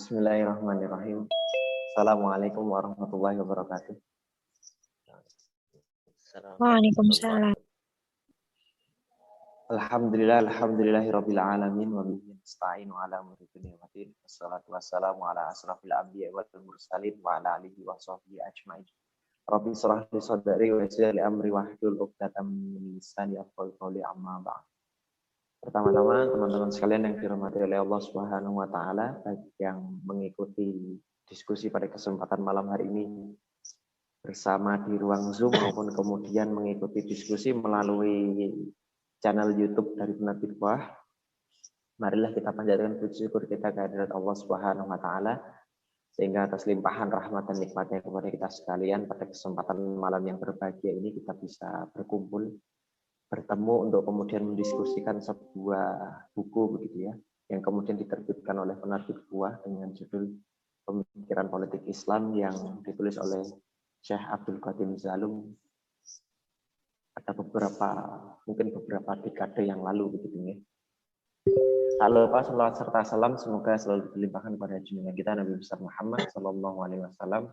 Bismillahirrahmanirrahim. Assalamualaikum warahmatullahi wabarakatuh. Waalaikumsalam. Alhamdulillahirabbil alamin wa bihi nasta'inu ala umuri dunya waddin. Wassalatu wassalamu ala asrafil anbiya'i wal mursalin wa ala alihi wa sahbihi ajmain. Rabbi shrah li sadri wa yassir li amri wahlul 'uqdatam min lisani yafqahu qawli, amma ba'd. Pertama-tama teman-teman sekalian yang dirahmati oleh Allah Subhanahu wa taala, baik yang mengikuti diskusi pada kesempatan malam hari ini bersama di ruang Zoom maupun kemudian mengikuti diskusi melalui channel YouTube dari Penerbit Buah. Marilah kita panjatkan puji syukur kita kehadirat Allah Subhanahu wa taala sehingga atas limpahan rahmat dan nikmatnya kepada kita sekalian pada kesempatan malam yang berbahagia ini kita bisa berkumpul, bertemu untuk kemudian mendiskusikan sebuah buku begitu ya, yang kemudian diterbitkan oleh Penerbit Buah dengan judul Pemikiran Politik Islam yang ditulis oleh Syekh Abdul Qadim Zalum ada mungkin beberapa dekade yang lalu begitu ya. Halo Pak, salawat serta salam semoga selalu dilimpahkan kepada junjungan kita Nabi besar Muhammad sallallahu alaihi wasallam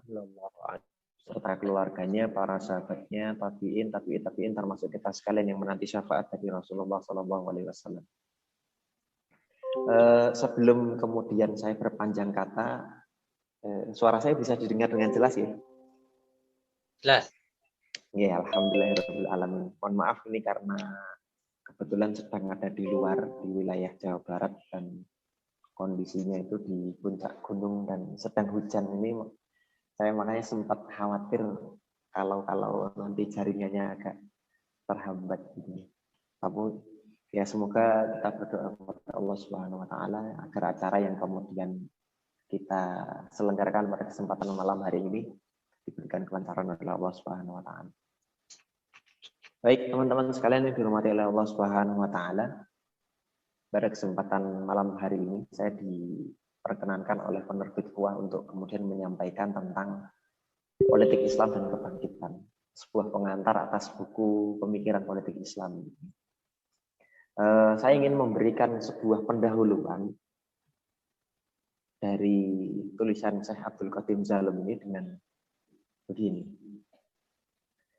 serta keluarganya, para sahabatnya, tabi'in termasuk kita sekalian yang menanti syafaat dari Rasulullah sallallahu alaihi wasallam. Sebelum kemudian saya berpanjang kata, suara saya bisa didengar dengan jelas ya? Jelas. Ya, alhamdulillahirabbil alamin. Mohon maaf ini karena kebetulan sedang ada di luar di wilayah Jawa Barat dan kondisinya itu di puncak gunung dan sedang hujan ini. Saya makanya sempat khawatir kalau nanti jaringannya agak terhambat gitu. Tapi ya semoga kita berdoa kepada Allah Subhanahu wa taala agar acara yang kemudian kita selenggarakan pada kesempatan malam hari ini diberikan kelancaran oleh Allah Subhanahu wa taala. Baik, teman-teman sekalian yang dirahmati oleh Allah Subhanahu wa taala. Pada kesempatan malam hari ini saya diperkenankan oleh Penerbit Buah untuk kemudian menyampaikan tentang politik Islam dan kebangkitan, sebuah pengantar atas buku Pemikiran Politik Islam. Saya ingin memberikan sebuah pendahuluan dari tulisan Syekh Abdul Qadim Zalum ini dengan begini.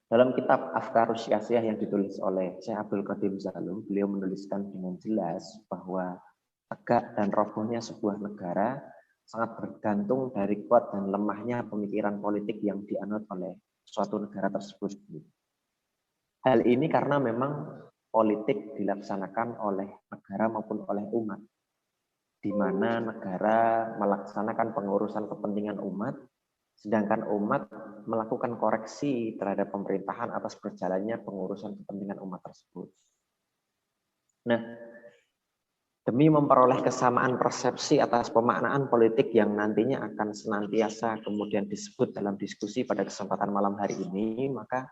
Dalam kitab Afkarus Syiasiyah yang ditulis oleh Syekh Abdul Qadim Zalum, beliau menuliskan dengan jelas bahwa tegak dan robohnya sebuah negara sangat bergantung dari kuat dan lemahnya pemikiran politik yang dianut oleh suatu negara tersebut. Hal ini karena memang politik dilaksanakan oleh negara maupun oleh umat, di mana negara melaksanakan pengurusan kepentingan umat, sedangkan umat melakukan koreksi terhadap pemerintahan atas berjalannya pengurusan kepentingan umat tersebut. Nah, demi memperoleh kesamaan persepsi atas pemaknaan politik yang nantinya akan senantiasa kemudian disebut dalam diskusi pada kesempatan malam hari ini, maka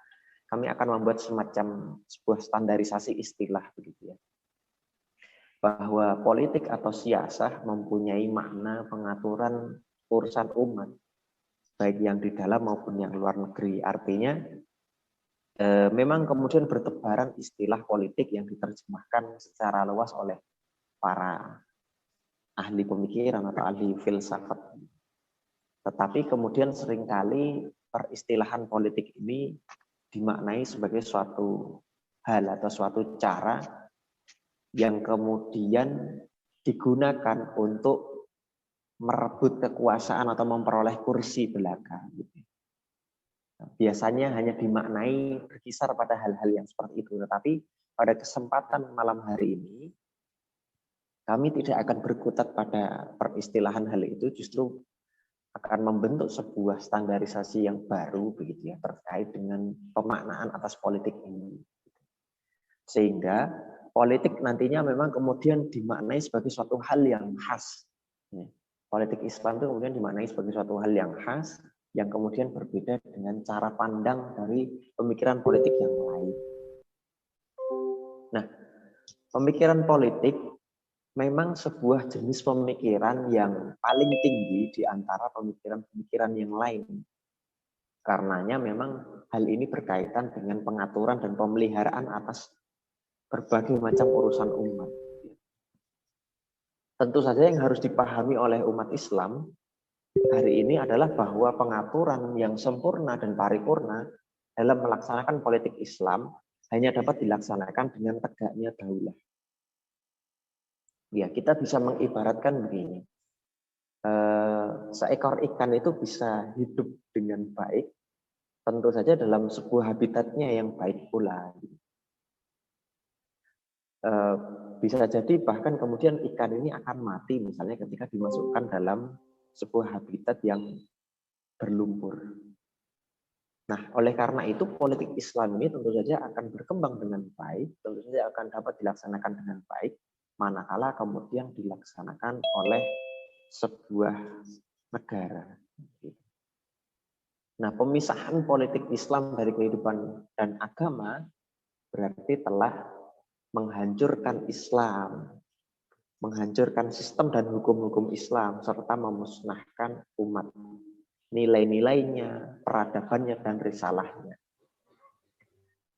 kami akan membuat semacam sebuah standarisasi istilah begitu ya. Bahwa politik atau siasah mempunyai makna pengaturan urusan umat, baik yang di dalam maupun yang luar negeri. Artinya memang kemudian bertebaran istilah politik yang diterjemahkan secara luas oleh para ahli pemikiran atau ahli filsafat. Tetapi kemudian seringkali peristilahan politik ini dimaknai sebagai suatu hal atau suatu cara yang kemudian digunakan untuk merebut kekuasaan atau memperoleh kursi belaka. Biasanya hanya dimaknai berkisar pada hal-hal yang seperti itu. Tetapi pada kesempatan malam hari ini, kami tidak akan berkutat pada peristilahan hal itu, justru akan membentuk sebuah standarisasi yang baru begitu ya, terkait dengan pemaknaan atas politik ini. Sehingga politik nantinya memang kemudian dimaknai sebagai suatu hal yang khas. Politik Islam itu kemudian dimaknai sebagai suatu hal yang khas, yang kemudian berbeda dengan cara pandang dari pemikiran politik yang lain. Nah, pemikiran politik memang sebuah jenis pemikiran yang paling tinggi di antara pemikiran-pemikiran yang lain. Karenanya memang hal ini berkaitan dengan pengaturan dan pemeliharaan atas berbagai macam urusan umat. tentu saja yang harus dipahami oleh umat Islam hari ini adalah bahwa pengaturan yang sempurna dan paripurna dalam melaksanakan politik Islam hanya dapat dilaksanakan dengan tegaknya daulah. Ya, kita bisa mengibaratkan begini. Seekor ikan itu bisa hidup dengan baik, tentu saja dalam sebuah habitatnya yang baik pula. Bisa jadi bahkan kemudian ikan ini akan mati misalnya ketika dimasukkan dalam sebuah habitat yang berlumpur. Nah, oleh karena itu politik Islam ini tentu saja akan berkembang dengan baik, tentu saja akan dapat dilaksanakan dengan baik, manakala kemudian dilaksanakan oleh sebuah negara. Nah, pemisahan politik Islam dari kehidupan dan agama berarti telah menghancurkan Islam, menghancurkan sistem dan hukum-hukum Islam, serta memusnahkan umat, nilai-nilainya, peradabannya, dan risalahnya.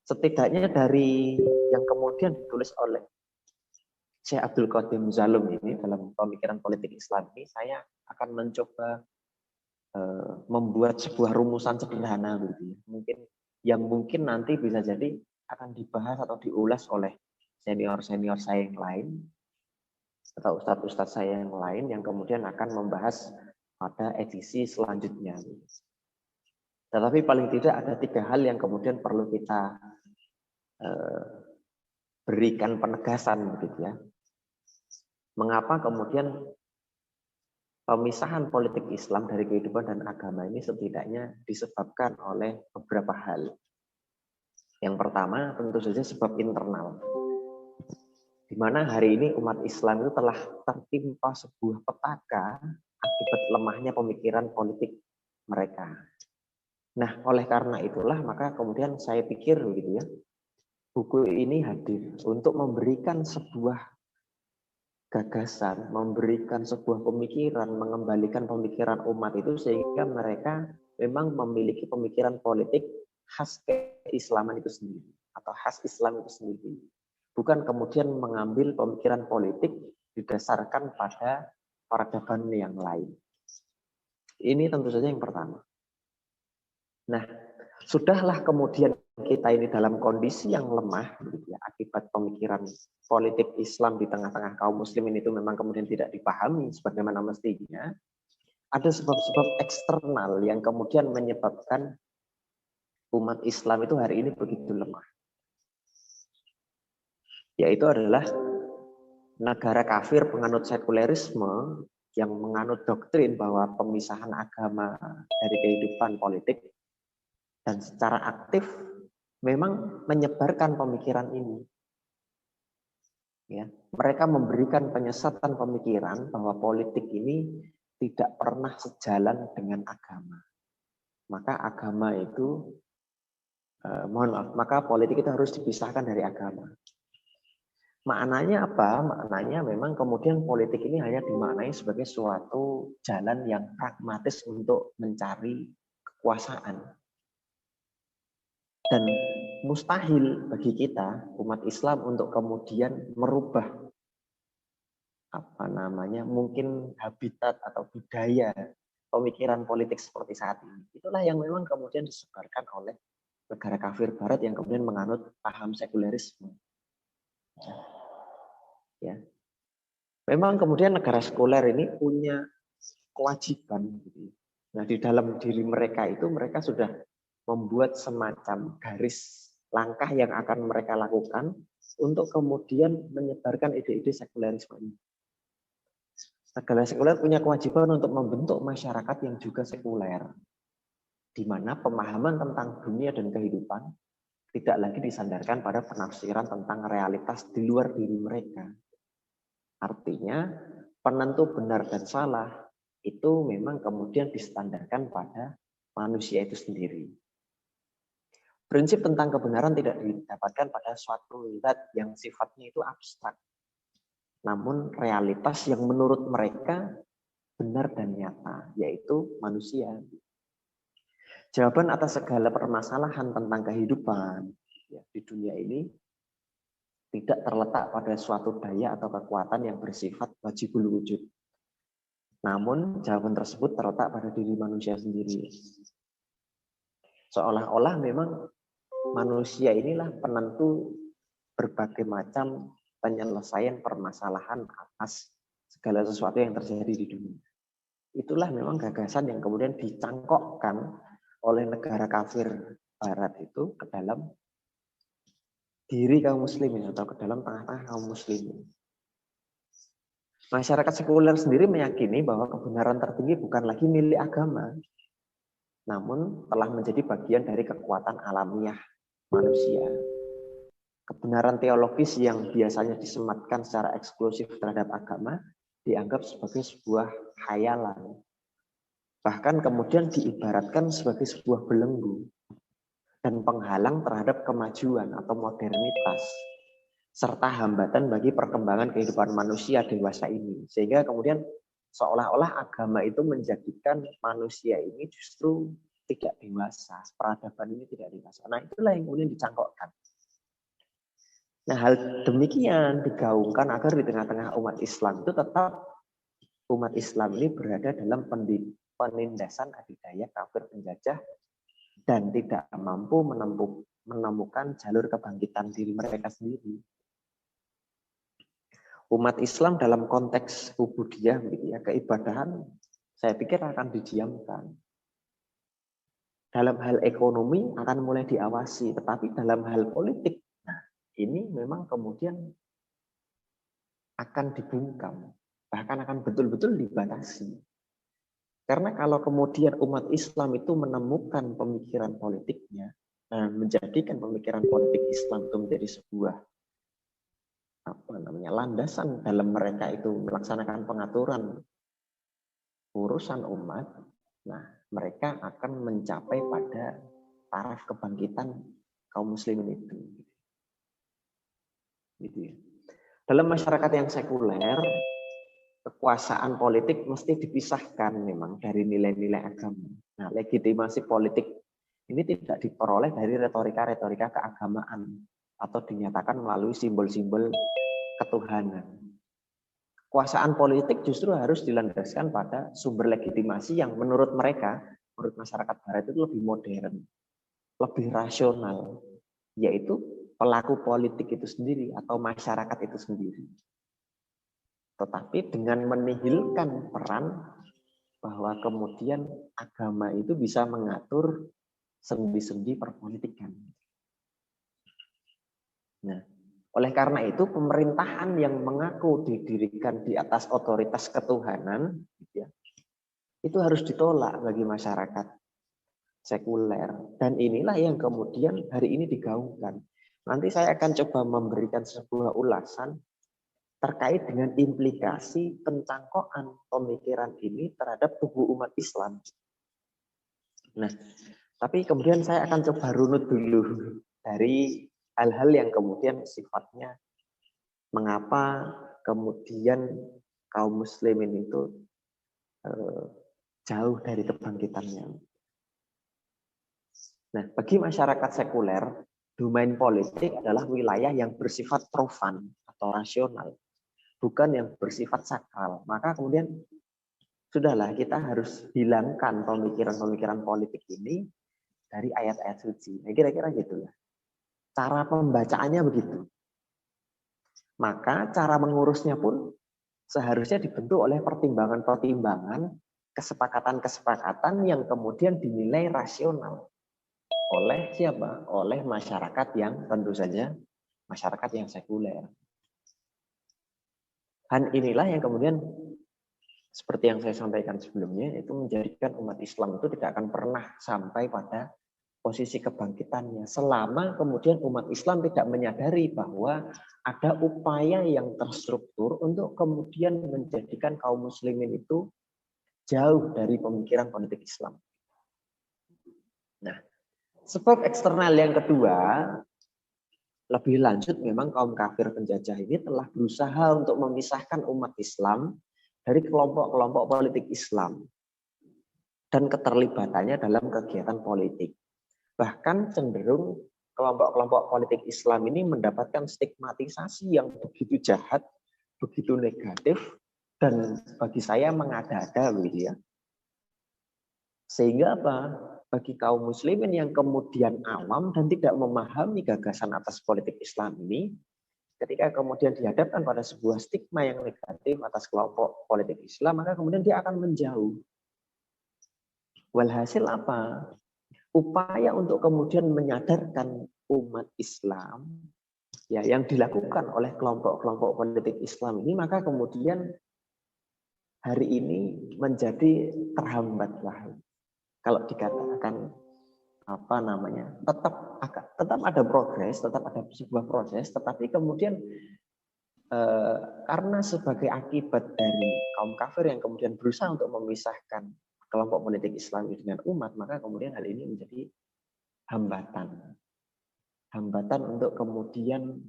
Setidaknya dari yang kemudian ditulis oleh Syekh Abdul Qadim Zalum ini dalam pemikiran politik Islam ini, saya akan mencoba membuat sebuah rumusan sederhana gitu. Mungkin nanti bisa jadi akan dibahas atau diulas oleh senior-senior saya yang lain atau ustadz-ustadz saya yang lain yang kemudian akan membahas pada edisi selanjutnya. Tetapi paling tidak ada 3 hal yang kemudian perlu kita berikan penegasan begitu ya. Mengapa kemudian pemisahan politik Islam dari kehidupan dan agama ini setidaknya disebabkan oleh beberapa hal. Yang pertama tentu saja sebab internal. Di mana hari ini umat Islam itu telah tertimpa sebuah petaka akibat lemahnya pemikiran politik mereka. Nah, oleh karena itulah maka kemudian saya pikir begitu ya, buku ini hadir untuk memberikan sebuah gagasan, memberikan sebuah pemikiran, mengembalikan pemikiran umat itu sehingga mereka memang memiliki pemikiran politik khas keislaman itu sendiri atau khas Islam itu sendiri. Bukan kemudian mengambil pemikiran politik didasarkan pada peradaban yang lain. Ini tentu saja yang pertama. Nah, sudahlah kemudian kita ini dalam kondisi yang lemah gitu ya, akibat pemikiran politik Islam di tengah-tengah kaum muslimin itu memang kemudian tidak dipahami sebagaimana mestinya. Ada sebab-sebab eksternal yang kemudian menyebabkan umat Islam itu hari ini begitu lemah. Yaitu adalah negara kafir penganut sekulerisme yang menganut doktrin bahwa pemisahan agama dari kehidupan politik dan secara aktif memang menyebarkan pemikiran ini. Ya, mereka memberikan penyesatan pemikiran bahwa politik ini tidak pernah sejalan dengan agama. Maka agama itu, maka politik itu harus dipisahkan dari agama. Maknanya apa? Maknanya memang kemudian politik ini hanya dimaknai sebagai suatu jalan yang pragmatis untuk mencari kekuasaan. Dan mustahil bagi kita umat Islam untuk kemudian merubah mungkin habitat atau budaya pemikiran politik seperti saat ini. Itulah yang memang kemudian disebarkan oleh negara kafir barat yang kemudian menganut paham sekulerisme. Ya. Memang kemudian negara sekuler ini punya kewajiban. Nah, di dalam diri mereka itu mereka sudah membuat semacam garis langkah yang akan mereka lakukan untuk kemudian menyebarkan ide-ide sekulerisme ini. Negara sekuler punya kewajiban untuk membentuk masyarakat yang juga sekuler, di mana pemahaman tentang dunia dan kehidupan tidak lagi disandarkan pada penafsiran tentang realitas di luar diri mereka. Artinya, penentu benar dan salah itu memang kemudian distandarkan pada manusia itu sendiri. Prinsip tentang kebenaran tidak didapatkan pada suatu zat yang sifatnya itu abstrak. Namun realitas yang menurut mereka benar dan nyata, yaitu manusia. Jawaban atas segala permasalahan tentang kehidupan ya, di dunia ini tidak terletak pada suatu daya atau kekuatan yang bersifat wajibul wujud. Namun jawaban tersebut terletak pada diri manusia sendiri. Seolah-olah memang manusia inilah penentu berbagai macam penyelesaian permasalahan atas segala sesuatu yang terjadi di dunia. Itulah memang gagasan yang kemudian dicangkokkan oleh negara kafir barat itu ke dalam diri kaum muslimin atau ke dalam tengah-tengah kaum muslimin. Masyarakat sekuler sendiri meyakini bahwa kebenaran tertinggi bukan lagi milik agama, namun telah menjadi bagian dari kekuatan alamiah manusia. Kebenaran teologis yang biasanya disematkan secara eksklusif terhadap agama dianggap sebagai sebuah khayalan. Bahkan kemudian diibaratkan sebagai sebuah belenggu dan penghalang terhadap kemajuan atau modernitas, serta hambatan bagi perkembangan kehidupan manusia dewasa ini. Sehingga kemudian seolah-olah agama itu menjadikan manusia ini justru tidak dewasa, peradaban ini tidak dewasa. Nah, itulah yang kemudian dicangkokkan. Nah, hal demikian digaungkan agar di tengah-tengah umat Islam itu tetap umat Islam ini berada dalam penindasan adidaya kafir penjajah dan tidak mampu menemukan jalur kebangkitan diri mereka sendiri. Umat Islam dalam konteks ubudiyah, keibadahan, saya pikir akan didiamkan. Dalam hal ekonomi akan mulai diawasi, tetapi dalam hal politik, nah ini memang kemudian akan dibungkam, bahkan akan betul-betul dibatasi. Karena kalau kemudian umat Islam itu menemukan pemikiran politiknya, menjadikan pemikiran politik Islam itu menjadi sebuah landasan dalam mereka itu melaksanakan pengaturan urusan umat, nah mereka akan mencapai pada taraf kebangkitan kaum muslimin itu. Gitu ya. Dalam masyarakat yang sekuler, kekuasaan politik mesti dipisahkan memang dari nilai-nilai agama. Nah, legitimasi politik ini tidak diperoleh dari retorika-retorika keagamaan atau dinyatakan melalui simbol-simbol ketuhanan. Kekuasaan politik justru harus dilandaskan pada sumber legitimasi yang menurut mereka, menurut masyarakat barat itu lebih modern, lebih rasional, yaitu pelaku politik itu sendiri atau masyarakat itu sendiri. Tetapi dengan menihilkan peran bahwa kemudian agama itu bisa mengatur sendi-sendi perpolitikan. Nah, oleh karena itu pemerintahan yang mengaku didirikan di atas otoritas ketuhanan, itu harus ditolak bagi masyarakat sekuler. Dan inilah yang kemudian hari ini digaungkan. Nanti saya akan coba memberikan sebuah ulasan terkait dengan implikasi pencangkokan pemikiran ini terhadap tubuh umat Islam. Nah, tapi kemudian saya akan coba runut dulu dari hal-hal yang kemudian sifatnya mengapa kemudian kaum muslimin itu jauh dari kebangkitannya. Nah, bagi masyarakat sekuler, domain politik adalah wilayah yang bersifat profan atau rasional, bukan yang bersifat sakral. Maka kemudian sudahlah kita harus hilangkan pemikiran-pemikiran politik ini dari ayat-ayat suci. Nah, kira-kira gitulah. Cara pembacaannya begitu. Maka cara mengurusnya pun seharusnya dibentuk oleh pertimbangan-pertimbangan, kesepakatan-kesepakatan yang kemudian dinilai rasional oleh siapa? Oleh masyarakat yang tentu saja masyarakat yang sekuler. Dan inilah yang kemudian seperti yang saya sampaikan sebelumnya itu menjadikan umat Islam itu tidak akan pernah sampai pada posisi kebangkitannya selama kemudian umat Islam tidak menyadari bahwa ada upaya yang terstruktur untuk kemudian menjadikan kaum muslimin itu jauh dari pemikiran politik Islam. Nah, sebab eksternal yang kedua, lebih lanjut memang kaum kafir penjajah ini telah berusaha untuk memisahkan umat Islam dari kelompok-kelompok politik Islam dan keterlibatannya dalam kegiatan politik. Bahkan cenderung kelompok-kelompok politik Islam ini mendapatkan stigmatisasi yang begitu jahat, begitu negatif, dan bagi saya mengada-ada begitu ya. Sehingga apa? Bagi kaum muslimin yang kemudian awam dan tidak memahami gagasan atas politik Islam ini, ketika kemudian dihadapkan pada sebuah stigma yang negatif atas kelompok politik Islam, maka kemudian dia akan menjauh. Walhasil apa? Upaya untuk kemudian menyadarkan umat Islam ya yang dilakukan oleh kelompok-kelompok politik Islam ini, maka kemudian hari ini menjadi terhambatlah. Kalau dikatakan apa namanya, tetap ada progres, tetap ada sebuah proses, tetapi kemudian karena sebagai akibat dari kaum kafir yang kemudian berusaha untuk memisahkan kelompok politik Islam dengan umat, maka kemudian hal ini menjadi hambatan untuk kemudian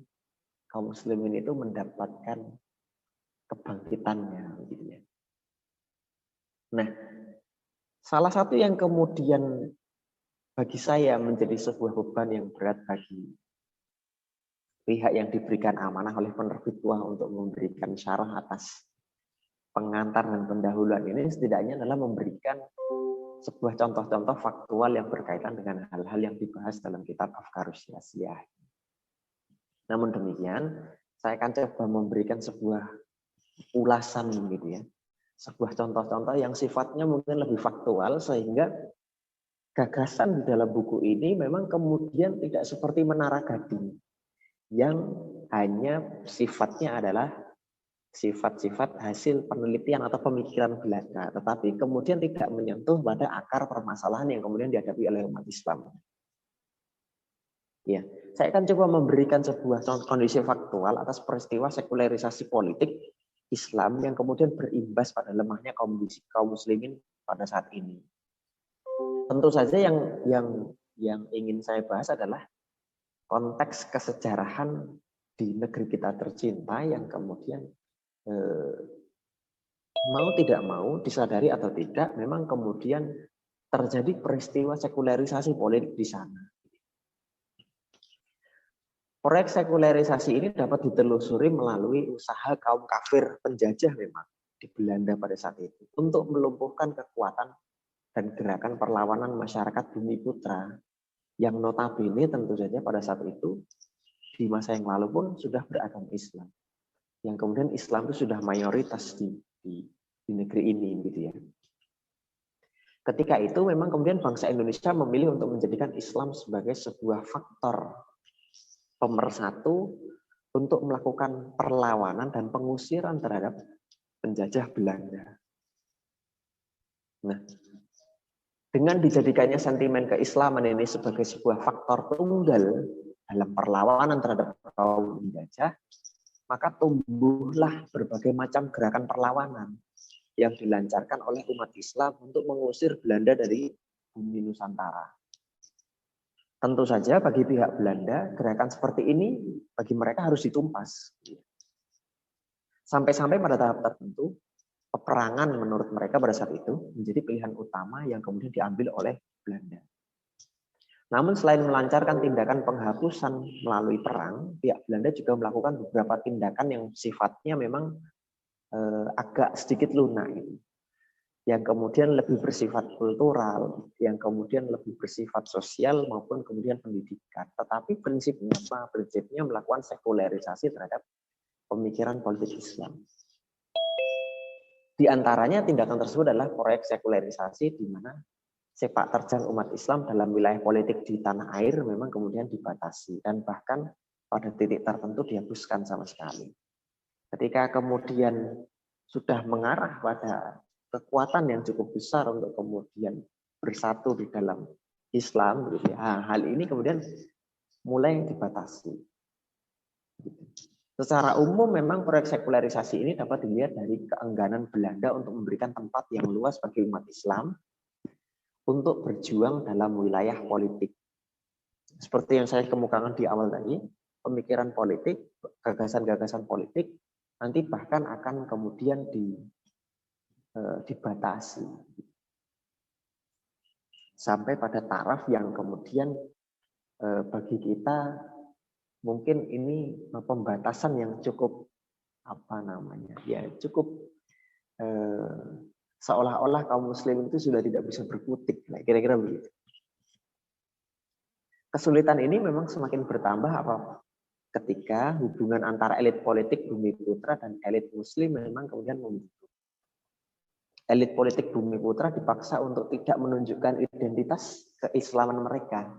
kaum muslimin itu mendapatkan kebangkitannya, gitu ya. Nah, salah satu yang kemudian bagi saya menjadi sebuah beban yang berat bagi pihak yang diberikan amanah oleh penerbit tua untuk memberikan syarah atas pengantar dan pendahuluan ini, setidaknya adalah memberikan sebuah contoh-contoh faktual yang berkaitan dengan hal-hal yang dibahas dalam kitab Afkarus Syiasiyah. Namun demikian, saya akan coba memberikan sebuah ulasan gitu ya. Sebuah contoh-contoh yang sifatnya mungkin lebih faktual, sehingga gagasan di dalam buku ini memang kemudian tidak seperti Menara Gading yang hanya sifatnya adalah sifat-sifat hasil penelitian atau pemikiran belaka, tetapi kemudian tidak menyentuh pada akar permasalahan yang kemudian dihadapi oleh umat Islam. Ya, saya akan coba memberikan sebuah kondisi faktual atas peristiwa sekularisasi politik Islam yang kemudian berimbas pada lemahnya kaum muslimin pada saat ini. Tentu saja yang ingin saya bahas adalah konteks kesejarahan di negeri kita tercinta yang kemudian mau tidak mau, disadari atau tidak, memang kemudian terjadi peristiwa sekularisasi politik di sana. Proyek sekularisasi ini dapat ditelusuri melalui usaha kaum kafir penjajah memang di Belanda pada saat itu untuk melumpuhkan kekuatan dan gerakan perlawanan masyarakat Bumi Putra yang notabene tentu saja pada saat itu di masa yang lalu pun sudah beragama Islam. Yang kemudian Islam itu sudah mayoritas di negeri ini gitu ya. Ketika itu memang kemudian bangsa Indonesia memilih untuk menjadikan Islam sebagai sebuah faktor pemersatu untuk melakukan perlawanan dan pengusiran terhadap penjajah Belanda. Nah, dengan dijadikannya sentimen keislaman ini sebagai sebuah faktor tunggal dalam perlawanan terhadap kaum penjajah, maka tumbuhlah berbagai macam gerakan perlawanan yang dilancarkan oleh umat Islam untuk mengusir Belanda dari bumi Nusantara. Tentu saja bagi pihak Belanda, gerakan seperti ini bagi mereka harus ditumpas. Sampai-sampai pada tahap tertentu, peperangan menurut mereka pada saat itu menjadi pilihan utama yang kemudian diambil oleh Belanda. Namun selain melancarkan tindakan penghapusan melalui perang, pihak Belanda juga melakukan beberapa tindakan yang sifatnya memang agak sedikit lunak. Yang kemudian lebih bersifat kultural, yang kemudian lebih bersifat sosial maupun kemudian pendidikan. Tetapi prinsipnya apa? Prinsipnya melakukan sekularisasi terhadap pemikiran politik Islam. Di antaranya tindakan tersebut adalah proyek sekularisasi di mana sepak terjang umat Islam dalam wilayah politik di tanah air memang kemudian dibatasi dan bahkan pada titik tertentu dihapuskan sama sekali. Ketika kemudian sudah mengarah pada kekuatan yang cukup besar untuk kemudian bersatu di dalam Islam, gitu ya. Hal ini kemudian mulai dibatasi. Secara umum memang proyek sekularisasi ini dapat dilihat dari keengganan Belanda untuk memberikan tempat yang luas bagi umat Islam untuk berjuang dalam wilayah politik. Seperti yang saya kemukakan di awal tadi, pemikiran politik, gagasan-gagasan politik nanti bahkan akan kemudian dibatasi sampai pada taraf yang kemudian bagi kita mungkin ini pembatasan yang cukup cukup seolah-olah kaum muslim itu sudah tidak bisa berkutik, kira-kira begitu. Kesulitan ini memang semakin bertambah ketika hubungan antara elit politik Bumiputra dan elit muslim memang kemudian membentuk. Elit politik Bumiputra dipaksa untuk tidak menunjukkan identitas keislaman mereka.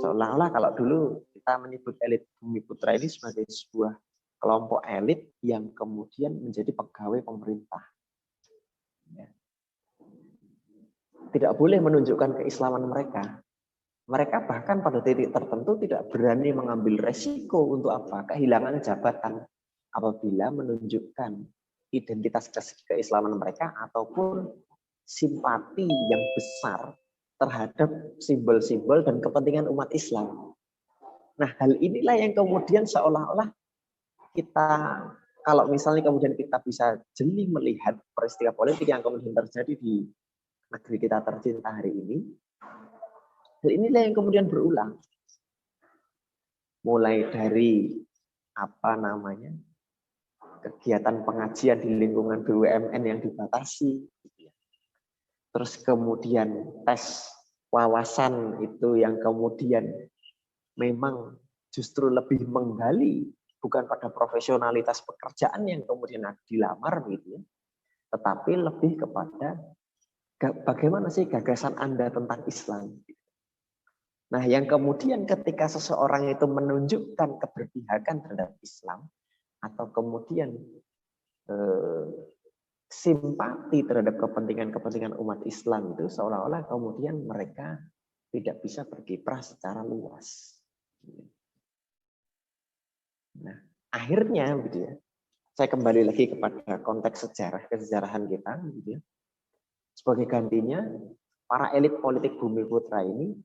Seolah-olah kalau dulu kita menyebut elit Bumiputra ini sebagai sebuah kelompok elit yang kemudian menjadi pegawai pemerintah. Tidak boleh menunjukkan keislaman mereka. Mereka bahkan pada titik tertentu tidak berani mengambil resiko untuk kehilangan jabatan apabila menunjukkan identitas keislaman mereka ataupun simpati yang besar terhadap simbol-simbol dan kepentingan umat Islam. Nah, hal inilah yang kemudian seolah-olah kita, kalau misalnya kemudian kita bisa jeli melihat peristiwa politik yang kemudian terjadi di negeri kita tercinta hari ini, hal inilah yang kemudian berulang. Mulai dari kegiatan pengajian di lingkungan BUMN yang dibatasi, terus kemudian tes wawasan itu yang kemudian memang justru lebih menggali bukan pada profesionalitas pekerjaan yang kemudian dilamar tetapi lebih kepada bagaimana sih gagasan Anda tentang Islam. Nah, yang kemudian ketika seseorang itu menunjukkan keberpihakan terhadap Islam atau kemudian simpati terhadap kepentingan umat Islam itu seolah-olah kemudian mereka tidak bisa berkiprah secara luas. Nah, akhirnya saya kembali lagi kepada konteks kesejarahan kita Sebagai gantinya, para elit politik Bumiputra ini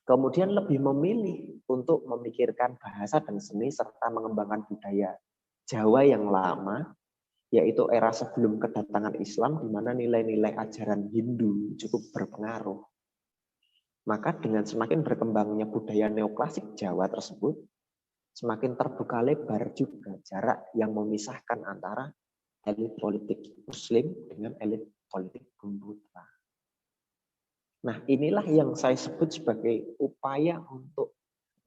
kemudian lebih memilih untuk memikirkan bahasa dan seni serta mengembangkan budaya Jawa yang lama, yaitu era sebelum kedatangan Islam di mana nilai-nilai ajaran Hindu cukup berpengaruh. Maka dengan semakin berkembangnya budaya neoklasik Jawa tersebut, semakin terbuka lebar juga jarak yang memisahkan antara elit politik Muslim dengan elit politik Bumiputra. Nah, inilah yang saya sebut sebagai upaya untuk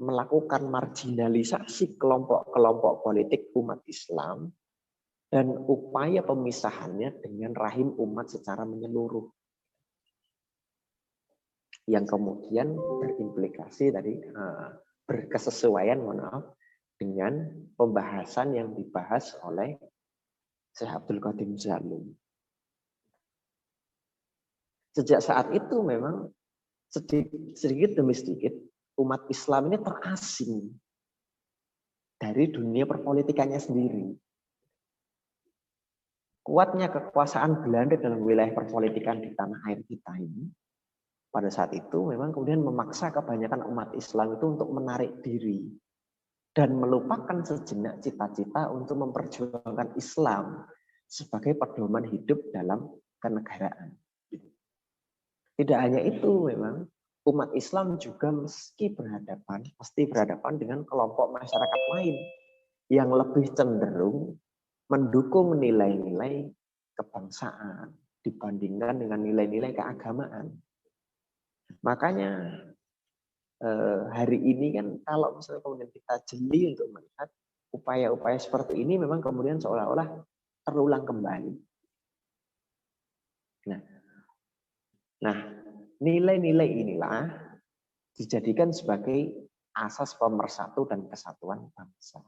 melakukan marginalisasi kelompok-kelompok politik umat Islam dan upaya pemisahannya dengan rahim umat secara menyeluruh. Yang kemudian berimplikasi berkesesuaian dengan pembahasan yang dibahas oleh Syekh Abdul Qadim Zalum. Sejak saat itu memang sedikit demi sedikit umat Islam ini terasing dari dunia perpolitikannya sendiri. Kuatnya kekuasaan Belanda dalam wilayah perpolitikan di tanah air kita ini pada saat itu memang kemudian memaksa kebanyakan umat Islam itu untuk menarik diri dan melupakan sejenak cita-cita untuk memperjuangkan Islam sebagai pedoman hidup dalam kenegaraan. Tidak hanya itu, memang umat Islam juga mesti berhadapan dengan kelompok masyarakat lain yang lebih cenderung mendukung nilai-nilai kebangsaan dibandingkan dengan nilai-nilai keagamaan. Makanya hari ini kan kalau misalnya kemudian kita jeli untuk melihat upaya-upaya seperti ini memang kemudian seolah-olah terulang kembali. Nah, nilai-nilai inilah dijadikan sebagai asas pemersatu dan kesatuan bangsa.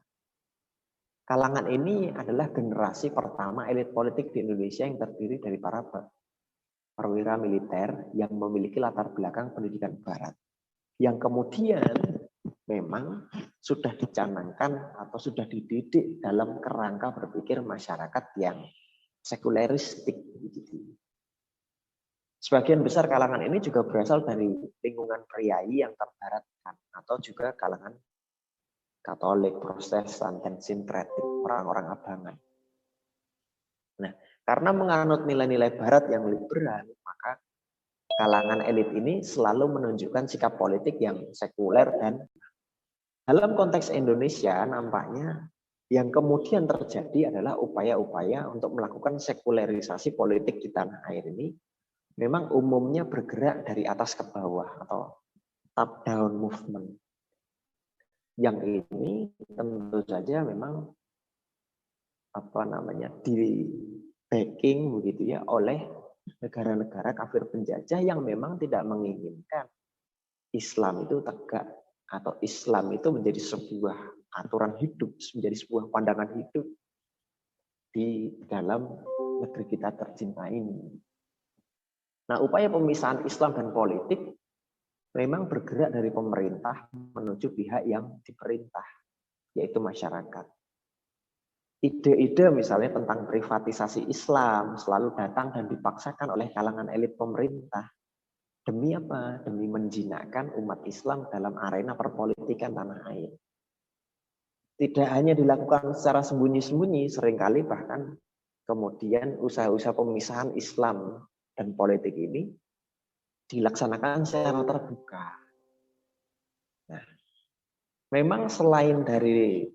Kalangan ini adalah generasi pertama elit politik di Indonesia yang terdiri dari para perwira militer yang memiliki latar belakang pendidikan barat. Yang kemudian memang sudah dicanangkan atau sudah dididik dalam kerangka berpikir masyarakat yang sekuleristik. Sebagian besar kalangan ini juga berasal dari lingkungan priai yang terbaratkan atau juga kalangan Katolik, Protestan, dan sinkretik, orang-orang abangan. Nah, karena menganut nilai-nilai barat yang liberal, maka kalangan elit ini selalu menunjukkan sikap politik yang sekuler, dan dalam konteks Indonesia nampaknya yang kemudian terjadi adalah upaya-upaya untuk melakukan sekulerisasi politik di tanah air ini memang umumnya bergerak dari atas ke bawah atau top down movement. Yang ini tentu saja memang di backing begitu ya oleh negara-negara kafir penjajah yang memang tidak menginginkan Islam itu tegak atau Islam itu menjadi sebuah aturan hidup, menjadi sebuah pandangan hidup di dalam negeri kita tercinta ini. Nah, upaya pemisahan Islam dan politik memang bergerak dari pemerintah menuju pihak yang diperintah, yaitu masyarakat. Ide-ide misalnya tentang privatisasi Islam selalu datang dan dipaksakan oleh kalangan elit pemerintah. Demi apa? Demi menjinakkan umat Islam dalam arena perpolitikan tanah air. Tidak hanya dilakukan secara sembunyi-sembunyi, seringkali bahkan kemudian usaha-usaha pemisahan Islam dan politik ini dilaksanakan secara terbuka. Nah, memang selain dari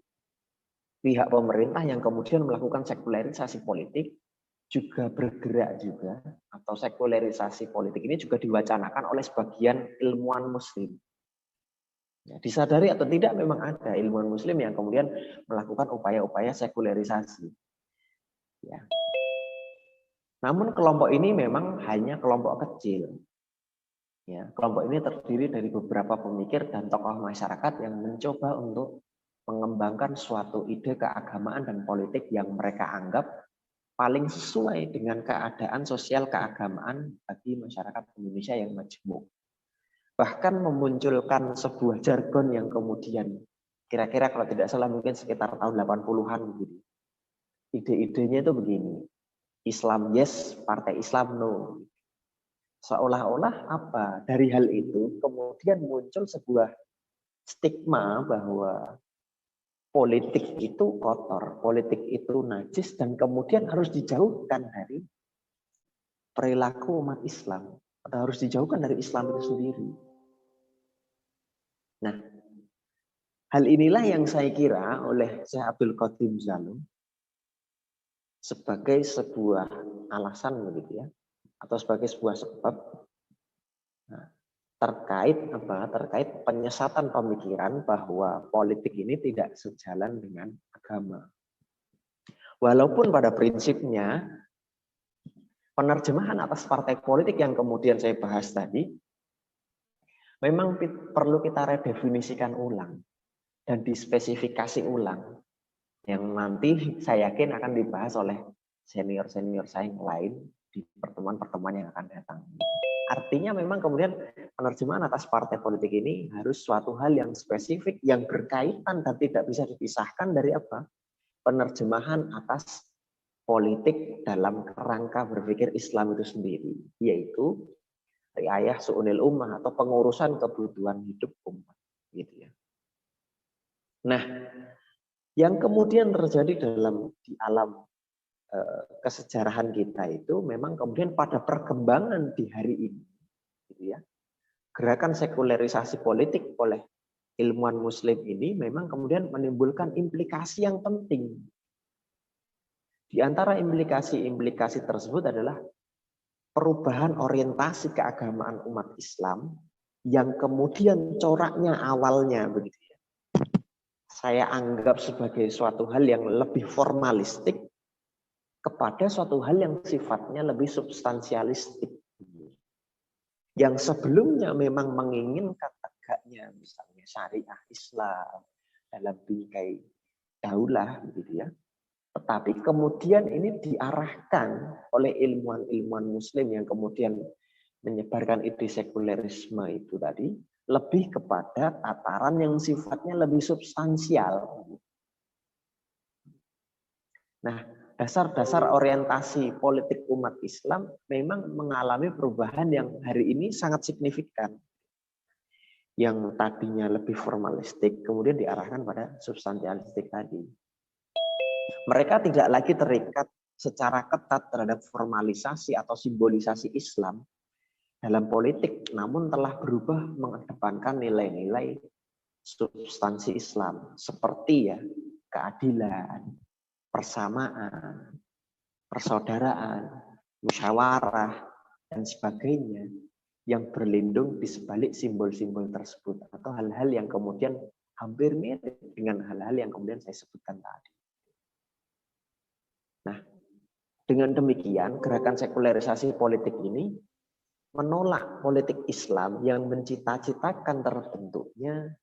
pihak pemerintah yang kemudian melakukan sekularisasi politik, juga bergerak juga, atau sekularisasi politik ini juga diwacanakan oleh sebagian ilmuwan muslim. Ya, disadari atau tidak memang ada ilmuwan muslim yang kemudian melakukan upaya-upaya sekularisasi. Ya. Namun kelompok ini memang hanya kelompok kecil. Ya, kelompok ini terdiri dari beberapa pemikir dan tokoh masyarakat yang mencoba untuk mengembangkan suatu ide keagamaan dan politik yang mereka anggap paling sesuai dengan keadaan sosial keagamaan bagi masyarakat Indonesia yang majemuk. Bahkan memunculkan sebuah jargon yang kemudian kira-kira kalau tidak salah mungkin sekitar tahun 80-an gitu. Ide-idenya itu begini. Islam yes, partai Islam no. Seolah-olah apa? Dari hal itu kemudian muncul sebuah stigma bahwa politik itu kotor, politik itu najis, dan kemudian harus dijauhkan dari perilaku umat Islam, atau harus dijauhkan dari Islam itu sendiri. Nah, hal inilah yang saya kira oleh Syekh Abdul Qadim Zalum sebagai sebuah alasan begitu ya, atau sebagai sebuah sebab terkait penyesatan pemikiran bahwa politik ini tidak sejalan dengan agama. Walaupun pada prinsipnya penerjemahan atas partai politik yang kemudian saya bahas tadi memang perlu kita redefinisikan ulang dan dispesifikasi ulang, yang nanti saya yakin akan dibahas oleh senior-senior saya yang lain di pertemuan-pertemuan yang akan datang. Artinya memang kemudian penerjemahan atas partai politik ini harus suatu hal yang spesifik, yang berkaitan dan tidak bisa dipisahkan dari apa? Penerjemahan atas politik dalam kerangka berpikir Islam itu sendiri, yaitu riayah su'unil ummah atau pengurusan kebutuhan hidup umat, gitu ya. Nah, yang kemudian terjadi di alam kesejarahan kita itu memang kemudian pada perkembangan di hari ini, gitu ya, gerakan sekularisasi politik oleh ilmuwan muslim ini memang kemudian menimbulkan implikasi yang penting. Di antara implikasi tersebut adalah perubahan orientasi keagamaan umat Islam yang kemudian coraknya awalnya begitu ya, saya anggap sebagai suatu hal yang lebih formalistik kepada suatu hal yang sifatnya lebih substansialistik. Yang sebelumnya memang menginginkan tegaknya misalnya syariah Islam dalam bingkai daulah gitu ya. Tetapi kemudian ini diarahkan oleh ilmuwan-ilmuwan muslim yang kemudian menyebarkan ide sekulerisme itu tadi lebih kepada tataran yang sifatnya lebih substansial. Nah, dasar-dasar orientasi politik umat Islam memang mengalami perubahan yang hari ini sangat signifikan. Yang tadinya lebih formalistik, kemudian diarahkan pada substansialistik tadi. Mereka tidak lagi terikat secara ketat terhadap formalisasi atau simbolisasi Islam dalam politik, namun telah berubah mengedepankan nilai-nilai substansi Islam seperti ya keadilan, persamaan, persaudaraan, musyawarah, dan sebagainya yang berlindung di sebalik simbol-simbol tersebut atau hal-hal yang kemudian hampir mirip dengan hal-hal yang kemudian saya sebutkan tadi. Nah, dengan demikian gerakan sekularisasi politik ini menolak politik Islam yang mencita-citakan terbentuknya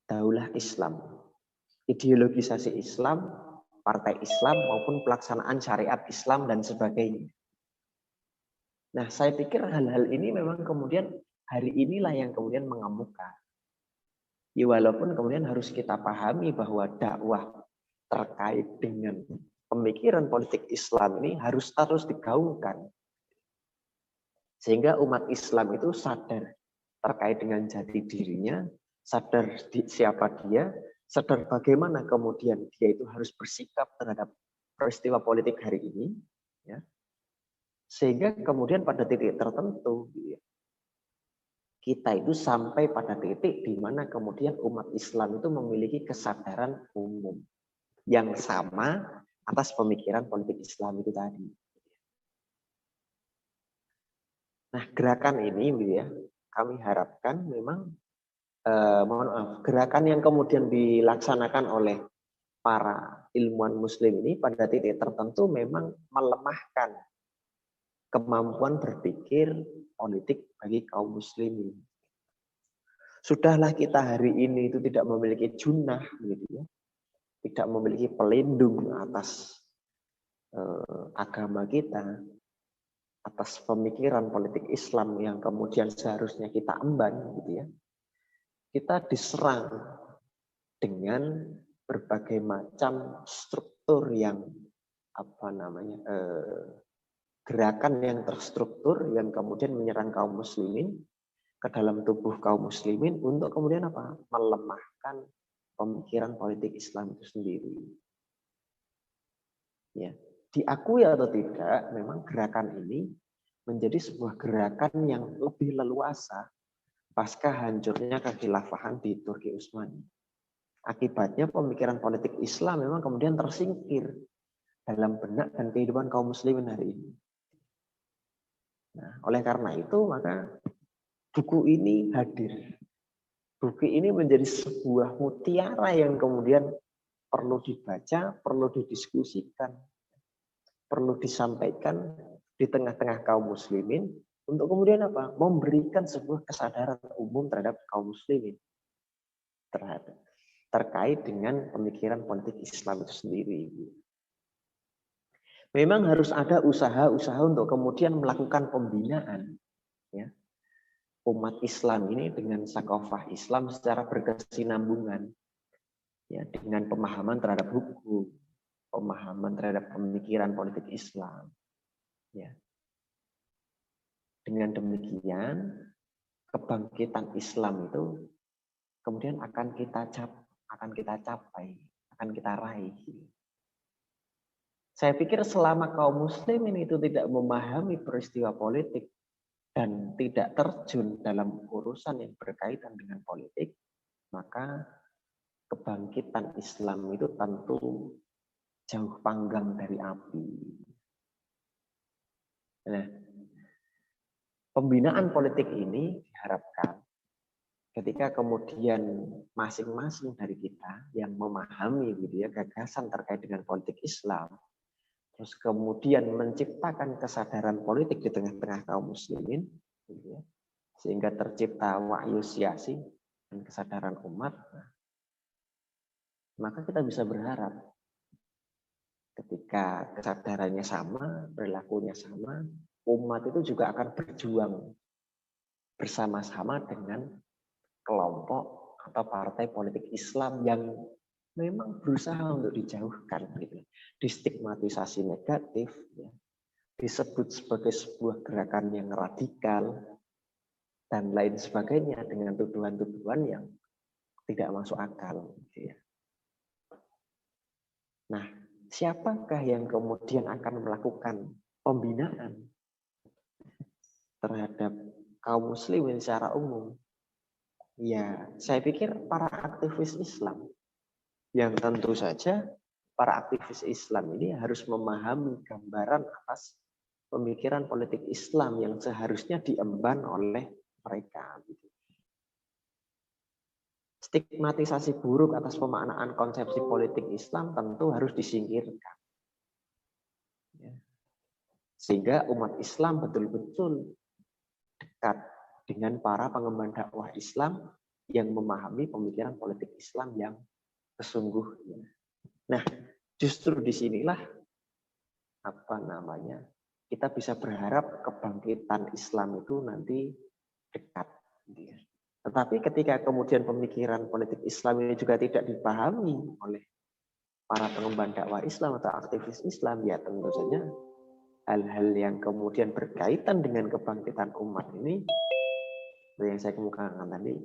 daulah Islam, ideologisasi Islam, partai Islam maupun pelaksanaan syariat Islam dan sebagainya. Nah, saya pikir hal-hal ini memang kemudian hari inilah yang kemudian mengemuka. Ya, walaupun kemudian harus kita pahami bahwa dakwah terkait dengan pemikiran politik Islam ini harus terus digaungkan. Sehingga umat Islam itu sadar terkait dengan jati dirinya, sadar siapa dia, sadar bagaimana kemudian dia itu harus bersikap terhadap peristiwa politik hari ini, ya. Sehingga kemudian pada titik tertentu kita itu sampai pada titik di mana kemudian umat Islam itu memiliki kesadaran umum yang sama atas pemikiran politik Islam itu tadi. Nah, gerakan ini ya, kami harapkan memang gerakan yang kemudian dilaksanakan oleh para ilmuwan muslim ini pada titik tertentu memang melemahkan kemampuan berpikir politik bagi kaum muslimin. Sudahlah kita hari ini itu tidak memiliki junnah, gitu ya, tidak memiliki pelindung atas agama kita, atas pemikiran politik Islam yang kemudian seharusnya kita emban, gitu ya. Kita diserang dengan berbagai macam struktur yang gerakan yang terstruktur yang kemudian menyerang kaum muslimin ke dalam tubuh kaum muslimin untuk kemudian melemahkan pemikiran politik Islam itu sendiri. Ya, diakui atau tidak, memang gerakan ini menjadi sebuah gerakan yang lebih leluasa pasca hancurnya kekhilafahan di Turki Utsmani. Akibatnya pemikiran politik Islam memang kemudian tersingkir dalam benak dan kehidupan kaum muslimin hari ini. Nah, oleh karena itu maka buku ini hadir. Buku ini menjadi sebuah mutiara yang kemudian perlu dibaca, perlu didiskusikan, perlu disampaikan di tengah-tengah kaum muslimin untuk kemudian memberikan sebuah kesadaran umum terhadap kaum muslimin terkait dengan pemikiran politik Islam itu sendiri. Memang harus ada usaha-usaha untuk kemudian melakukan pembinaan, ya, umat Islam ini dengan sakofah Islam secara berkesinambungan, ya, dengan pemahaman terhadap hukum, pemahaman terhadap pemikiran politik Islam, ya. Dengan demikian kebangkitan Islam itu kemudian akan kita capai, akan kita raih. Saya pikir selama kaum muslimin itu tidak memahami peristiwa politik dan tidak terjun dalam urusan yang berkaitan dengan politik, maka kebangkitan Islam itu tentu jauh panggang dari api. Nah, pembinaan politik ini diharapkan ketika kemudian masing-masing dari kita yang memahami gitu ya gagasan terkait dengan politik Islam, terus kemudian menciptakan kesadaran politik di tengah-tengah kaum muslimin, gitu ya, sehingga tercipta wahyu siasi dan kesadaran umat. Maka kita bisa berharap ketika kesadarannya sama, perilakunya sama, umat itu juga akan berjuang bersama-sama dengan kelompok atau partai politik Islam yang memang berusaha untuk dijauhkan, gitu, distigmatisasi negatif, ya, disebut sebagai sebuah gerakan yang radikal dan lain sebagainya dengan tuduhan-tuduhan yang tidak masuk akal. Gitu ya. Nah, siapakah yang kemudian akan melakukan pembinaan terhadap kaum muslimin secara umum, ya saya pikir para aktivis Islam, yang tentu saja para aktivis Islam ini harus memahami gambaran atas pemikiran politik Islam yang seharusnya diemban oleh mereka. Stigmatisasi buruk atas pemaknaan konsepsi politik Islam tentu harus disingkirkan. Sehingga umat Islam betul-betul dekat dengan para pengemban dakwah Islam yang memahami pemikiran politik Islam yang sesungguhnya. Nah, justru disinilah kita bisa berharap kebangkitan Islam itu nanti dekat. Tetapi ketika kemudian pemikiran politik Islam ini juga tidak dipahami oleh para pengemban dakwah Islam atau aktivis Islam, ya tentu saja hal-hal yang kemudian berkaitan dengan kebangkitan umat ini, yang saya kemukakan tadi,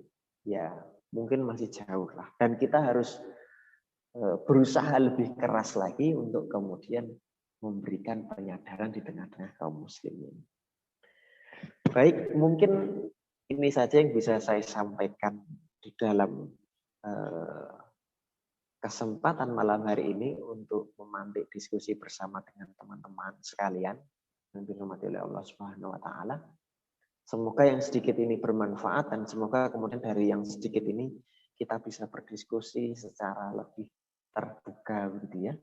ya mungkin masih jauh lah. Dan kita harus berusaha lebih keras lagi untuk kemudian memberikan penyadaran di tengah-tengah kaum muslimin. Baik, mungkin ini saja yang bisa saya sampaikan di dalam kesempatan malam hari ini untuk memantik diskusi bersama dengan teman-teman sekalian yang dirahmati oleh Allah Subhanahu wa taala. Semoga yang sedikit ini bermanfaat dan semoga kemudian dari yang sedikit ini kita bisa berdiskusi secara lebih terbuka gitu ya.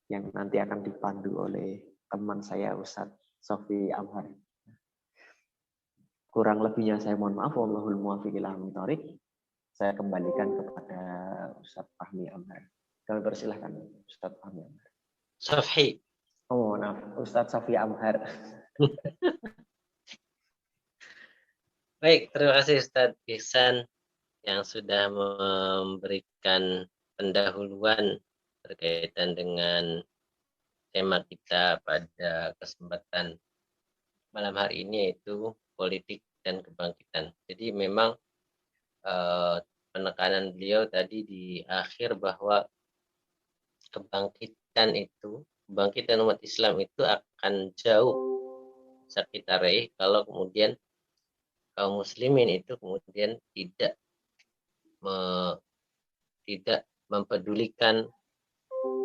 Yang nanti akan dipandu oleh teman saya Ustadz Sofi Amhar. Kurang lebihnya saya mohon maaf. Wallahul muwaffiq ila aqwamit thoriq. Saya kembalikan kepada Ustadz Fahmi Amhar. Kami persilahkan Ustadz Fahmi Amhar. Sofi. Oh, maaf, Ustadz Sofi Amhar. Baik, terima kasih Ustadz Ihsan yang sudah memberikan pendahuluan berkaitan dengan tema kita pada kesempatan malam hari ini, yaitu politik dan kebangkitan. Jadi memang penekanan beliau tadi di akhir bahwa kebangkitan umat Islam itu akan jauh bisa kita raih kalau kemudian kaum muslimin itu kemudian tidak mempedulikan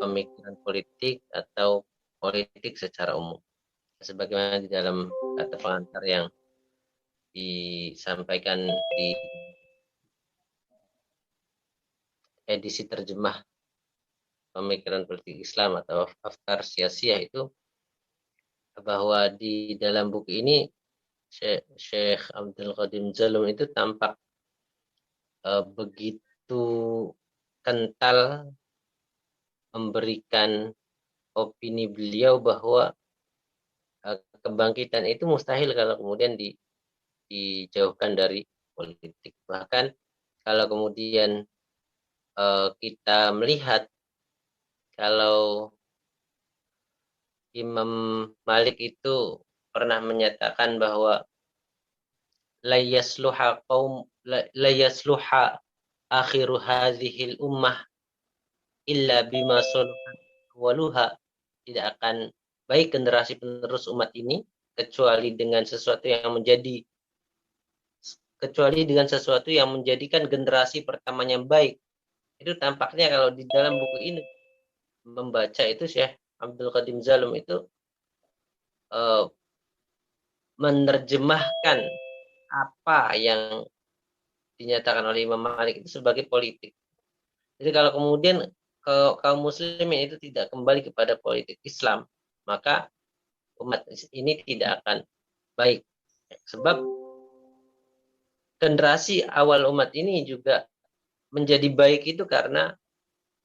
pemikiran politik atau politik secara umum. Sebagaimana di dalam kata pengantar yang disampaikan di edisi terjemah pemikiran politik Islam atau Afkar Siyasiyah itu, bahwa di dalam buku ini Syekh Abdul Qadim Zalum itu tampak begitu kental memberikan opini beliau bahwa kebangkitan itu mustahil kalau kemudian dijauhkan dari politik. Bahkan kalau kemudian kita melihat kalau Imam Malik itu pernah menyatakan bahwa la yasluha akhiru hadhil ummah illa bima waluha, tidak akan baik generasi penerus umat ini kecuali dengan sesuatu yang menjadikan generasi pertamanya baik. Itu tampaknya kalau di dalam buku ini membaca itu Syekh Abdul Qadim Zalum itu menerjemahkan apa yang dinyatakan oleh Imam Malik itu sebagai politik. Jadi kalau kemudian kaum muslimin itu tidak kembali kepada politik Islam, maka umat ini tidak akan baik. Sebab generasi awal umat ini juga menjadi baik itu karena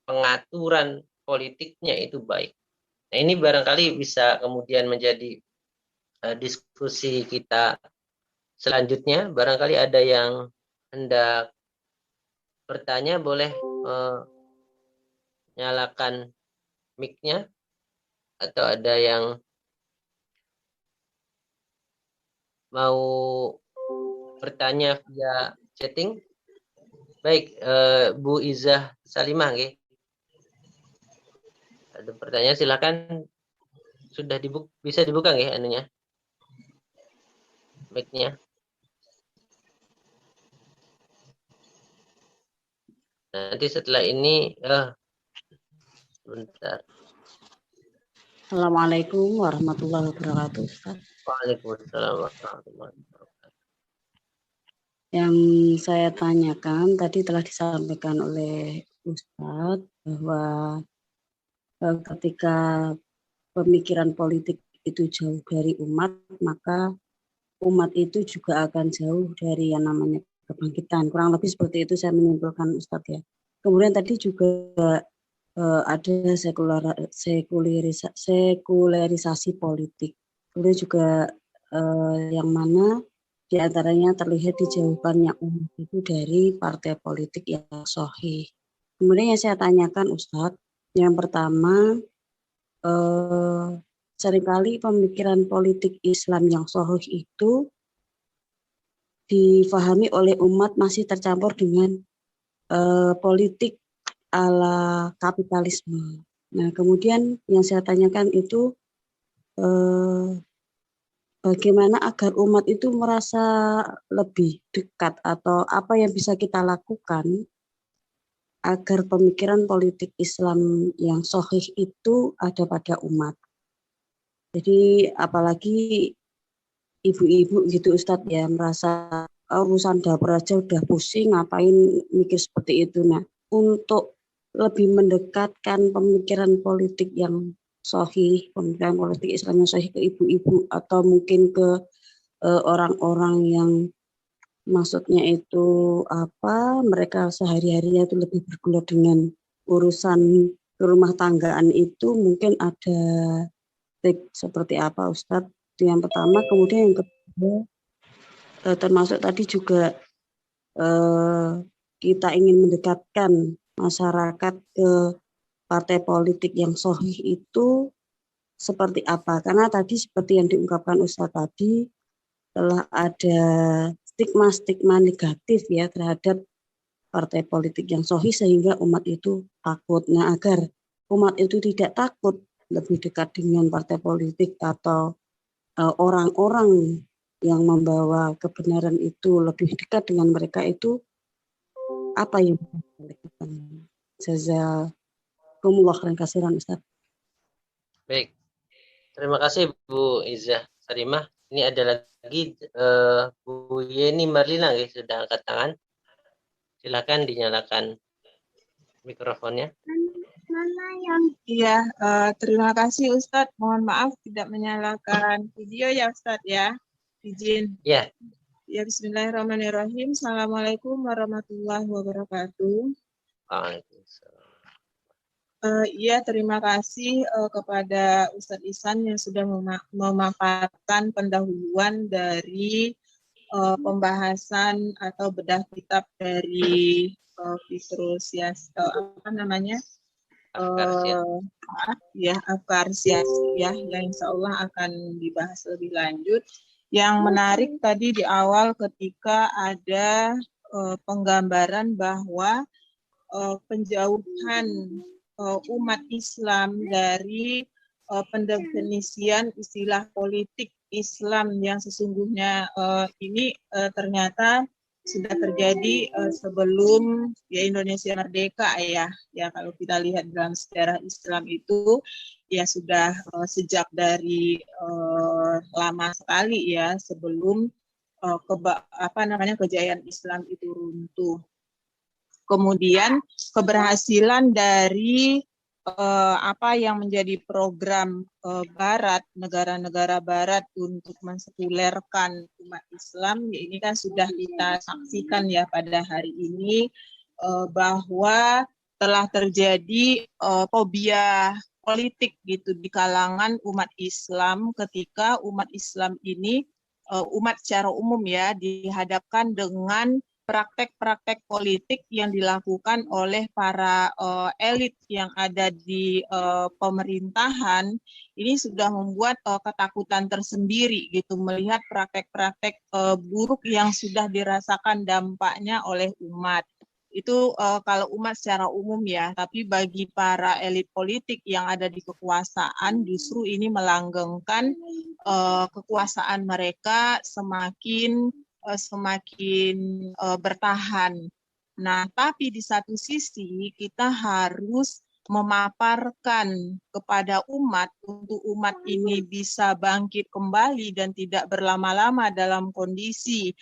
pengaturan politiknya itu baik. Nah, ini barangkali bisa kemudian menjadi diskusi kita selanjutnya. Barangkali ada yang hendak bertanya, boleh nyalakan mic-nya, atau ada yang mau bertanya via chatting. Baik, Bu Izzah Salimah, nggih. Ada pertanyaan, silakan. Sudah bisa dibuka nggih anunya? mic-nya. Nanti setelah ini, sebentar. Assalamualaikum warahmatullahi wabarakatuh, Ustaz. Waalaikumsalam warahmatullahi wabarakatuh. Yang saya tanyakan tadi telah disampaikan oleh Ustaz bahwa ketika pemikiran politik itu jauh dari umat, maka umat itu juga akan jauh dari yang namanya kebangkitan. Kurang lebih seperti itu saya menyimpulkan, Ustaz ya. Kemudian tadi juga ada sekularisasi politik. Kemudian juga yang mana diantaranya terlihat dijauhkannya umat itu dari partai politik yang sahih. Kemudian yang saya tanyakan, Ustadz, yang pertama seringkali pemikiran politik Islam yang sahih itu difahami oleh umat masih tercampur dengan politik ala kapitalisme. Nah, kemudian yang saya tanyakan itu bagaimana agar umat itu merasa lebih dekat atau apa yang bisa kita lakukan agar pemikiran politik Islam yang sahih itu ada pada umat. Jadi apalagi ibu-ibu gitu Ustadz ya, merasa urusan dapur aja udah pusing, ngapain mikir seperti itu. Nah, untuk lebih mendekatkan pemikiran politik yang sahih, pemikiran politik Islam yang sahih ke ibu-ibu atau mungkin ke orang-orang yang maksudnya itu apa, mereka sehari-harinya itu lebih bergelut dengan urusan rumah tanggaan itu, mungkin ada trik seperti apa Ustadz? Itu yang pertama. Kemudian yang kedua, termasuk tadi juga kita ingin mendekatkan masyarakat ke partai politik yang sahih itu seperti apa? Karena tadi seperti yang diungkapkan Ustadz tadi, telah ada stigma-stigma negatif ya terhadap partai politik yang sahih sehingga umat itu takut. Nah, agar umat itu tidak takut lebih dekat dengan partai politik atau orang-orang yang membawa kebenaran itu lebih dekat dengan mereka itu, apa yang kita lakukan? Jazakumullah khairan katsiran, Ustaz. Baik, terima kasih Bu Izzah Sarimah. Ini ada lagi Bu Yeni Marlina sudah angkat tangan. Silakan dinyalakan mikrofonnya. Iya, terima kasih Ustadz. Mohon maaf tidak menyalakan video ya Ustadz ya. Izin. Ya. Ya, bismillahirrahmanirrahim. Assalamualaikum warahmatullahi wabarakatuh. Waalaikumsalam. Iya, terima kasih kepada Ustadz Ihsan yang sudah memaparkan pendahuluan dari pembahasan atau bedah kitab dari Petrus apa namanya? Afkar Siyasiyah yang insya Allah akan dibahas lebih lanjut. Yang menarik tadi di awal ketika ada penggambaran bahwa penjauhan umat Islam dari pendefinisian istilah politik Islam yang sesungguhnya ini ternyata sudah terjadi sebelum ya Indonesia merdeka ya kalau kita lihat dalam sejarah Islam itu ya sudah sejak dari lama sekali ya sebelum kejayaan Islam itu runtuh. Kemudian keberhasilan dari apa yang menjadi program Barat, negara-negara Barat untuk mensekulerkan umat Islam, ya ini kan sudah kita saksikan ya pada hari ini bahwa telah terjadi fobia politik gitu di kalangan umat Islam ketika umat Islam ini umat secara umum ya dihadapkan dengan praktek-praktek politik yang dilakukan oleh para elit yang ada di pemerintahan ini sudah membuat ketakutan tersendiri gitu melihat praktek-praktek buruk yang sudah dirasakan dampaknya oleh umat. Itu kalau umat secara umum ya, tapi bagi para elit politik yang ada di kekuasaan justru ini melanggengkan kekuasaan mereka semakin bertahan. Nah, tapi di satu sisi kita harus memaparkan kepada umat untuk umat ini bisa bangkit kembali dan tidak berlama-lama dalam kondisi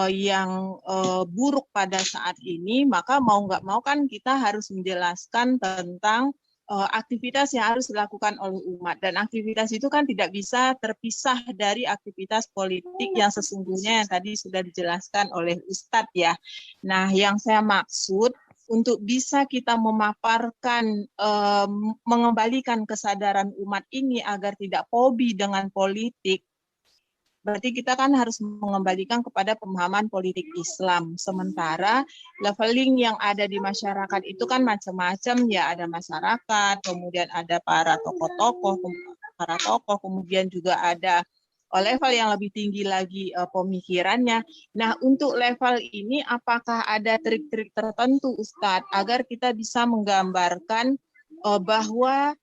yang buruk pada saat ini, maka mau nggak mau kan kita harus menjelaskan tentang aktivitas yang harus dilakukan oleh umat. Dan aktivitas itu kan tidak bisa terpisah dari aktivitas politik yang sesungguhnya yang tadi sudah dijelaskan oleh Ustadz ya. Nah, yang saya maksud untuk bisa kita memaparkan, mengembalikan kesadaran umat ini agar tidak fobi dengan politik, berarti kita kan harus mengembalikan kepada pemahaman politik Islam. Sementara leveling yang ada di masyarakat itu kan macam-macam ya, ada masyarakat, kemudian ada para tokoh-tokoh, kemudian juga ada level yang lebih tinggi lagi pemikirannya. Nah, untuk level ini apakah ada trik-trik tertentu Ustadz agar kita bisa menggambarkan bahwa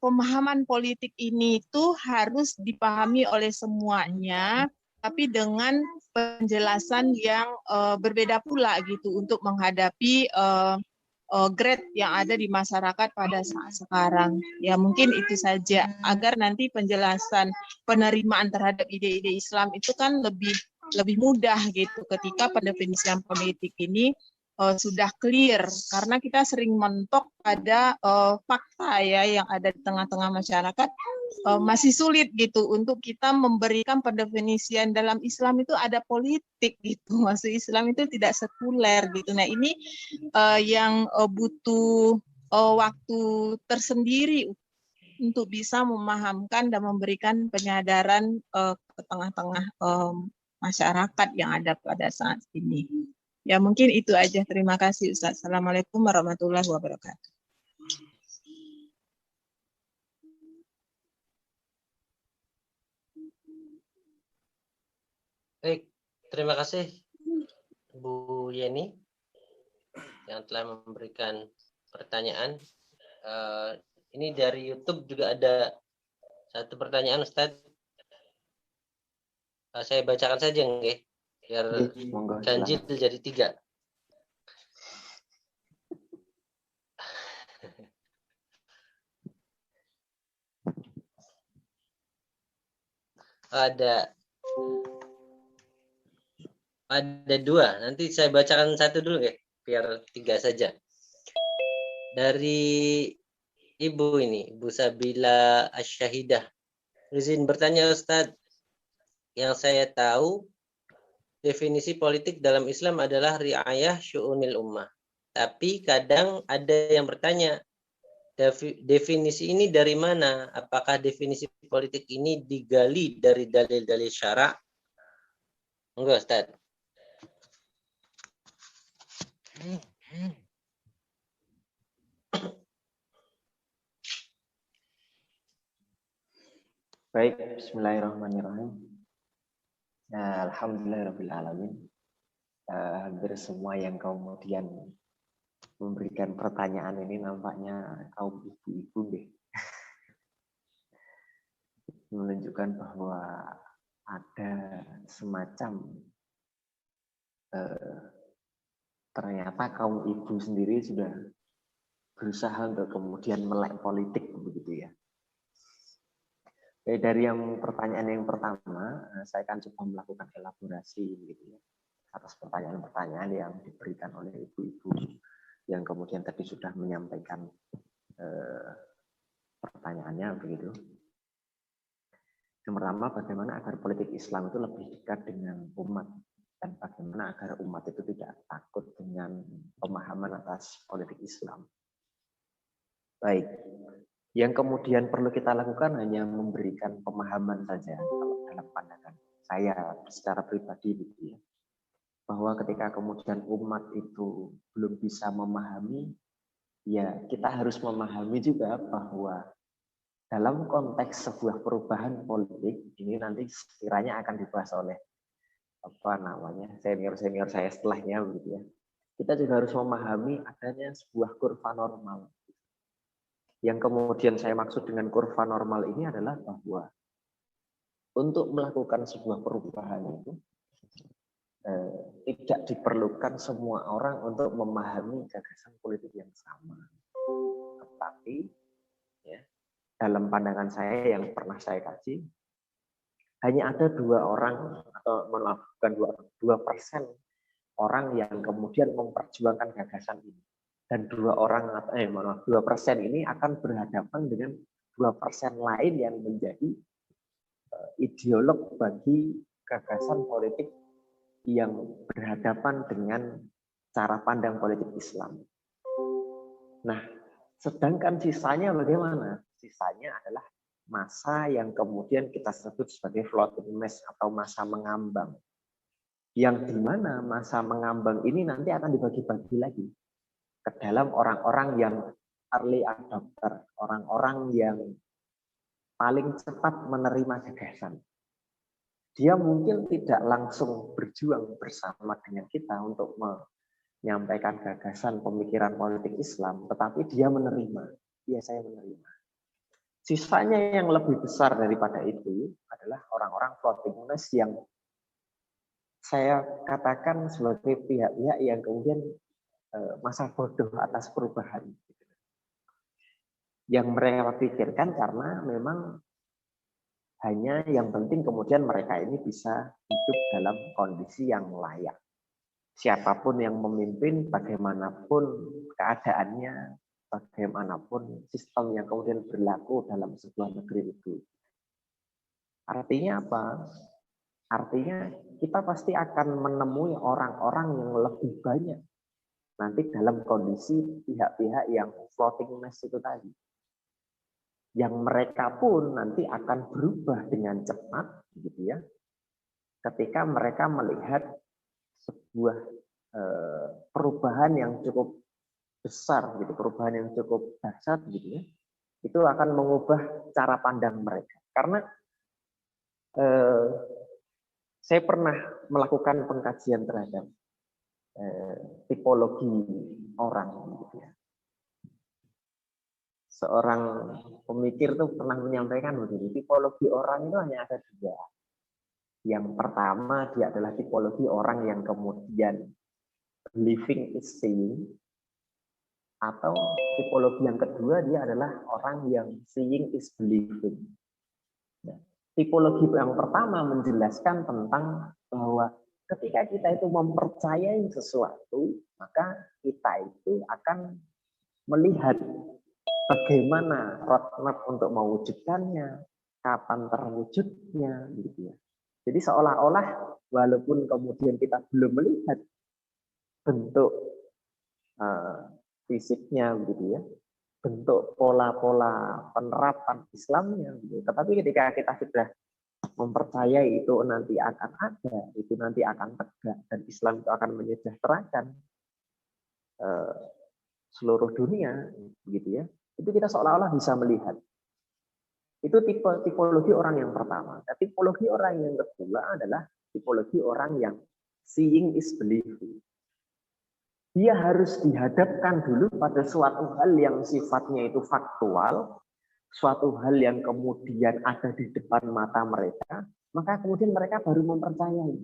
pemahaman politik ini tuh harus dipahami oleh semuanya, tapi dengan penjelasan yang berbeda pula gitu untuk menghadapi grade yang ada di masyarakat pada saat sekarang. Ya mungkin itu saja agar nanti penjelasan penerimaan terhadap ide-ide Islam itu kan lebih mudah gitu ketika pendefinisian politik ini sudah clear, karena kita sering mentok pada fakta ya yang ada di tengah-tengah masyarakat, masih sulit gitu untuk kita memberikan pendefinisian dalam Islam itu ada politik gitu, maksud Islam itu tidak sekuler gitu. Nah ini yang butuh waktu tersendiri untuk bisa memahamkan dan memberikan penyadaran ke tengah-tengah masyarakat yang ada pada saat ini. Ya mungkin itu aja. Terima kasih Ustaz. Assalamualaikum warahmatullahi wabarakatuh. Baik, terima kasih Bu Yeni yang telah memberikan pertanyaan. Ini dari YouTube juga ada satu pertanyaan Ustaz. Saya bacakan saja nggih, biar ganjil jadi 3. Ada 2. Nanti saya bacakan satu dulu ya, biar 3 saja. Dari Ibu ini, Ibu Sabila Asyahidah. Izin bertanya Ustadz, yang saya tahu definisi politik dalam Islam adalah riayah syu'unil ummah. Tapi kadang ada yang bertanya, definisi ini dari mana? Apakah definisi politik ini digali dari dalil-dalil syara'? Enggak, Ustaz. Baik, bismillahirrahmanirrahim. Alhamdulillahirrahmanirrahim. Hampir semua yang kemudian memberikan pertanyaan ini nampaknya kaum ibu-ibu deh. Menunjukkan bahwa ada semacam ternyata kaum ibu sendiri sudah berusaha untuk kemudian melek politik begitu ya. Dari yang pertanyaan yang pertama, saya akan coba melakukan elaborasi gitu ya atas pertanyaan-pertanyaan yang diberikan oleh ibu-ibu yang kemudian tadi sudah menyampaikan pertanyaannya begitu. Yang pertama, bagaimana agar politik Islam itu lebih dekat dengan umat dan bagaimana agar umat itu tidak takut dengan pemahaman atas politik Islam. Baik, yang kemudian perlu kita lakukan hanya memberikan pemahaman saja dalam pandangan saya secara pribadi gitu ya. Bahwa ketika kemudian umat itu belum bisa memahami, ya kita harus memahami juga bahwa dalam konteks sebuah perubahan politik ini nanti sekiranya akan dibahas oleh senior saya setelahnya begitu ya. kita juga harus memahami adanya sebuah kurva normal. Yang kemudian saya maksud dengan kurva normal ini adalah bahwa untuk melakukan sebuah perubahan itu tidak diperlukan semua orang untuk memahami gagasan politik yang sama. Tetapi ya, dalam pandangan saya yang pernah saya kaji, hanya ada 2 orang atau bukan 2% orang yang kemudian memperjuangkan gagasan ini. Dan 2% ini akan berhadapan dengan 2% lain yang menjadi ideolog bagi gagasan politik yang berhadapan dengan cara pandang politik Islam. Nah, sedangkan sisanya bagaimana? Sisanya adalah masa yang kemudian kita sebut sebagai floating mass atau masa mengambang. Yang dimana masa mengambang ini nanti akan dibagi-bagi lagi ke dalam orang-orang yang early adopter, orang-orang yang paling cepat menerima gagasan. Dia mungkin tidak langsung berjuang bersama dengan kita untuk menyampaikan gagasan pemikiran politik Islam, tetapi dia menerima. Ya, saya menerima. Sisanya yang lebih besar daripada itu adalah orang-orang floating mass yang saya katakan sebagai pihak-pihak yang kemudian masa bodoh atas perubahan. Yang mereka pikirkan karena memang hanya yang penting kemudian mereka ini bisa hidup dalam kondisi yang layak. Siapapun yang memimpin, bagaimanapun keadaannya, bagaimanapun sistem yang kemudian berlaku dalam sebuah negeri itu. Artinya apa? Artinya kita pasti akan menemui orang-orang yang lebih banyak nanti dalam kondisi pihak-pihak yang floating mass itu tadi. Yang mereka pun nanti akan berubah dengan cepat, gitu ya, ketika mereka melihat sebuah perubahan yang cukup besar, gitu, perubahan yang cukup dahsyat, gitu ya, itu akan mengubah cara pandang mereka. Karena saya pernah melakukan pengkajian terhadap tipologi orang, gitu ya. Seorang pemikir tuh pernah menyampaikan begini, tipologi orang itu hanya ada 2. Yang pertama, dia adalah tipologi orang yang kemudian believing is seeing, atau tipologi yang kedua dia adalah orang yang seeing is believing. Nah, tipologi yang pertama menjelaskan tentang bahwa ketika kita itu mempercayai sesuatu, maka kita itu akan melihat bagaimana roadmap untuk mewujudkannya, kapan terwujudnya, gitu ya. Jadi seolah-olah walaupun kemudian kita belum melihat bentuk fisiknya, gitu ya, bentuk pola-pola penerapan Islamnya, gitu. Tetapi ketika kita sudah mempercayai itu nanti akan ada, itu nanti akan tegak, dan Islam itu akan menyejahterakan seluruh dunia, gitu ya. Itu kita seolah-olah bisa melihat. Itu tipologi orang yang pertama. Nah, tipologi orang yang kedua adalah tipologi orang yang seeing is believing. Dia harus dihadapkan dulu pada suatu hal yang sifatnya itu faktual, suatu hal yang kemudian ada di depan mata mereka, maka kemudian mereka baru mempercayai.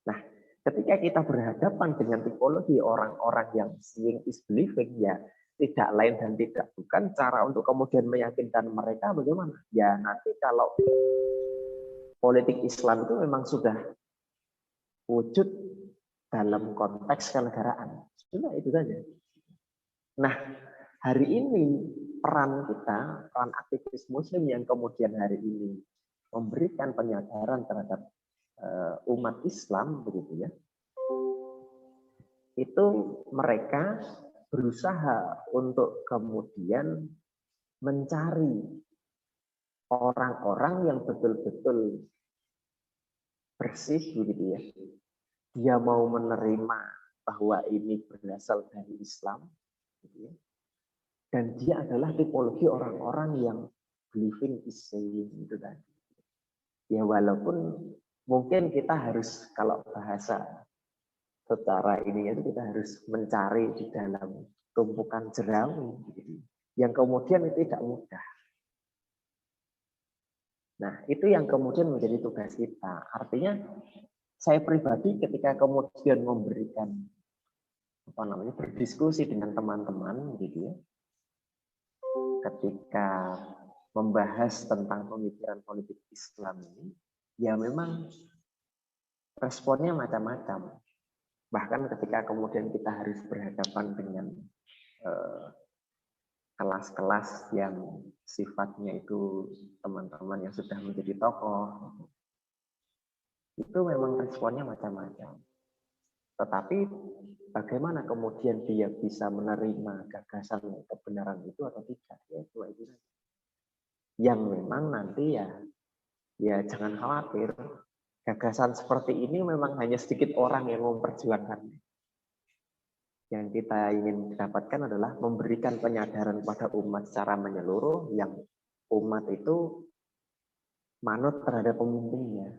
Nah, ketika kita berhadapan dengan tipologi orang-orang yang seeing is believing, ya tidak lain dan tidak bukan cara untuk kemudian meyakinkan mereka bagaimana? Ya nanti kalau politik Islam itu memang sudah wujud dalam konteks kenegaraan. Cuma itu saja. Nah, hari ini peran kita, peran aktivis Muslim yang kemudian hari ini memberikan penyadaran terhadap umat Islam, begitu ya. Itu mereka berusaha untuk kemudian mencari orang-orang yang betul-betul bersih, begitu ya. Dia mau menerima bahwa ini berasal dari Islam, gitu ya. Dan dia adalah tipologi orang-orang yang believing is saying itu tadi. Ya walaupun mungkin kita harus, kalau bahasa secara ini itu kita harus mencari di dalam tumpukan jerami gitu, yang kemudian itu tidak mudah. Nah, itu yang kemudian menjadi tugas kita. Artinya saya pribadi ketika kemudian memberikan berdiskusi dengan teman-teman gitu ya, ketika membahas tentang pemikiran politik Islam ini, ya memang responnya macam-macam. Bahkan ketika kemudian kita harus berhadapan dengan kelas-kelas yang sifatnya itu teman-teman yang sudah menjadi tokoh, itu memang responnya macam-macam. Tetapi bagaimana kemudian dia bisa menerima gagasan kebenaran itu atau tidak, ya itu yang memang nanti ya jangan khawatir, gagasan seperti ini memang hanya sedikit orang yang memperjuangkannya. Yang kita ingin dapatkan adalah memberikan penyadaran pada umat secara menyeluruh, yang umat itu manut terhadap pemimpinnya.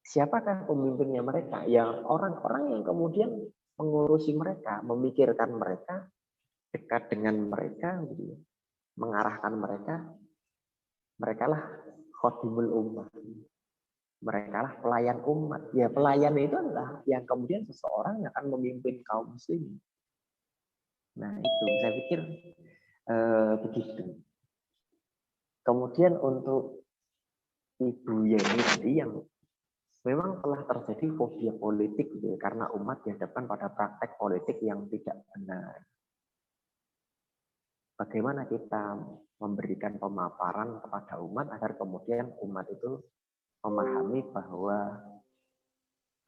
Siapakah pemimpinnya mereka? Ya orang-orang yang kemudian mengurusi mereka, memikirkan mereka, dekat dengan mereka, mengarahkan mereka. Merekalah khodimul umat. Merekalah pelayan umat. Ya pelayan itu adalah yang kemudian seseorang yang akan memimpin kaum muslim. Nah itu saya pikir begitu. Kemudian untuk Ibu Yeni tadi yang memang telah terjadi fobia politik gitu, karena umat dihadapkan pada praktek politik yang tidak benar. Bagaimana kita memberikan pemaparan kepada umat agar kemudian umat itu memahami bahwa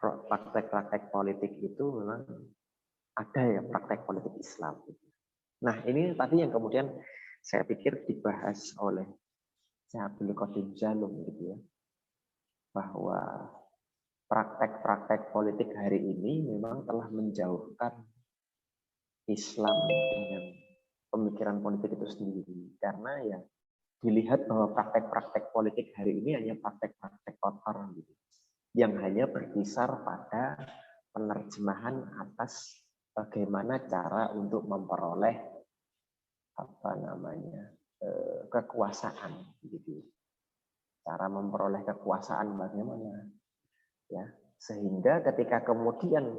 praktek-praktek politik itu memang ada ya, praktek politik Islam. Nah ini tadi yang kemudian saya pikir dibahas oleh Syekh Abdul Qadir Jalum gitu ya, bahwa praktek-praktek politik hari ini memang telah menjauhkan Islam dengan pemikiran politik itu sendiri, karena ya dilihat bahwa praktek-praktek politik hari ini hanya praktek-praktek kotor gitu, yang hanya berkisar pada penerjemahan atas bagaimana cara untuk memperoleh kekuasaan gitu. Cara memperoleh kekuasaan bagaimana ya, sehingga ketika kemudian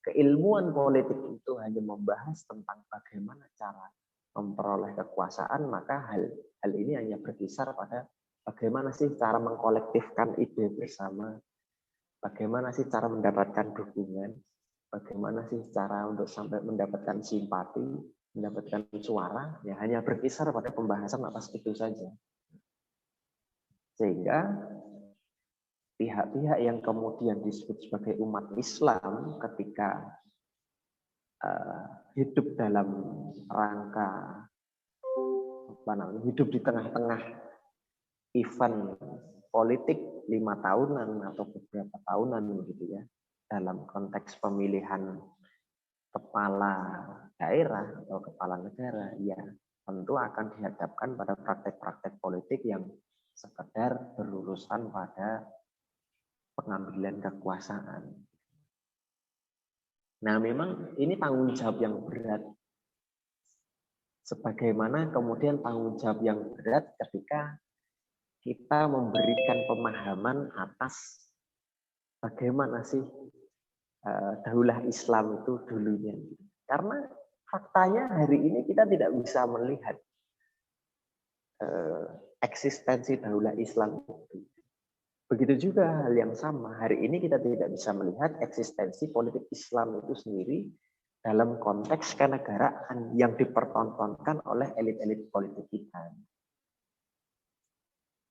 keilmuan politik itu hanya membahas tentang bagaimana cara memperoleh kekuasaan, maka hal ini hanya berkisar pada bagaimana sih cara mengkolektifkan ide bersama, bagaimana sih cara mendapatkan dukungan, bagaimana sih cara untuk sampai mendapatkan simpati, mendapatkan suara, ya hanya berkisar pada pembahasan atas itu saja. Sehingga pihak-pihak yang kemudian disebut sebagai umat Islam ketika hidup dalam rangka hidup di tengah-tengah event politik 5 tahunan atau beberapa tahunan gitu ya, dalam konteks pemilihan kepala daerah atau kepala negara, ya tentu akan dihadapkan pada praktek-praktek politik yang sekedar berurusan pada pengambilan kekuasaan. Nah, memang ini tanggung jawab yang berat. Sebagaimana kemudian tanggung jawab yang berat ketika kita memberikan pemahaman atas bagaimana sih daulah Islam itu dulunya. Karena faktanya hari ini kita tidak bisa melihat eksistensi daulah Islam itu. Begitu juga hal yang sama, hari ini kita tidak bisa melihat eksistensi politik Islam itu sendiri dalam konteks kenegaraan yang dipertontonkan oleh elit-elit politik kita.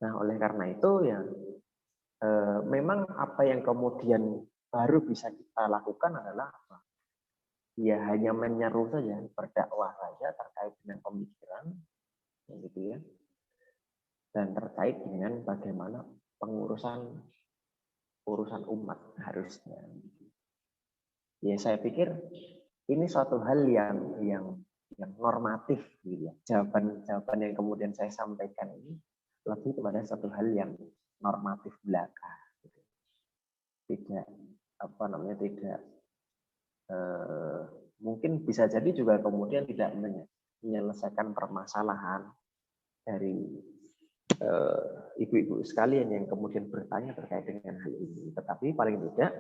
Nah, oleh karena itu ya memang apa yang kemudian baru bisa kita lakukan adalah apa? Ya hanya menyeru saja, berdakwah saja terkait dengan pemikiran, gitu ya, dan terkait dengan bagaimana urusan umat harusnya. Ya saya pikir ini suatu hal yang normatif gitu ya. Jawaban yang kemudian saya sampaikan ini lebih kepada satu hal yang normatif belaka. Gitu. Tidak tidak mungkin bisa jadi juga kemudian tidak menyelesaikan permasalahan dari ibu-ibu sekalian yang kemudian bertanya terkait dengan hal ini. Tetapi paling tidak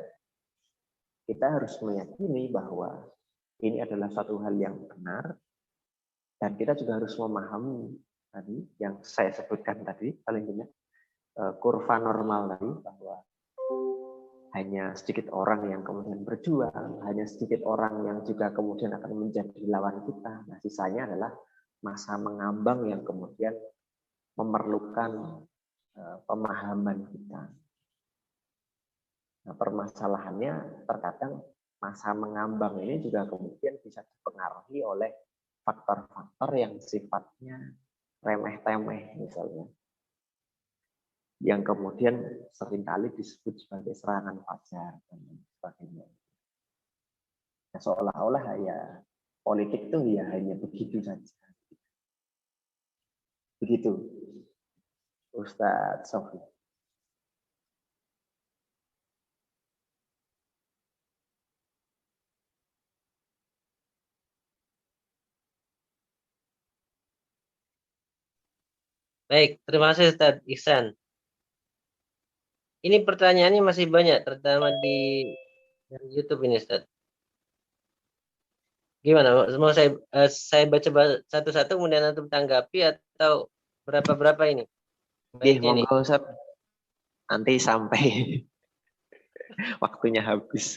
kita harus meyakini bahwa ini adalah satu hal yang benar, dan kita juga harus memahami tadi yang saya sebutkan tadi, paling tidak kurva normal tadi, bahwa hanya sedikit orang yang kemudian berjuang, hanya sedikit orang yang juga kemudian akan menjadi lawan kita. Nah, sisanya adalah masa mengambang yang kemudian memerlukan pemahaman kita. Nah, permasalahannya terkadang masa mengambang ini juga kemudian bisa dipengaruhi oleh faktor-faktor yang sifatnya remeh-temeh misalnya, yang kemudian seringkali disebut sebagai serangan fajar dan sebagainya. Nah, seolah-olah ya politik itu ya hanya begitu saja. Begitu, Ustadz Sofi. Baik, terima kasih Ustadz Ihsan. Ini pertanyaannya masih banyak, terutama di YouTube ini, Ustadz. Gimana? Mau saya baca satu-satu kemudian antum tanggapi atau berapa ini? Baiknya nih. Monggo Ustadz. Nanti sampai waktunya habis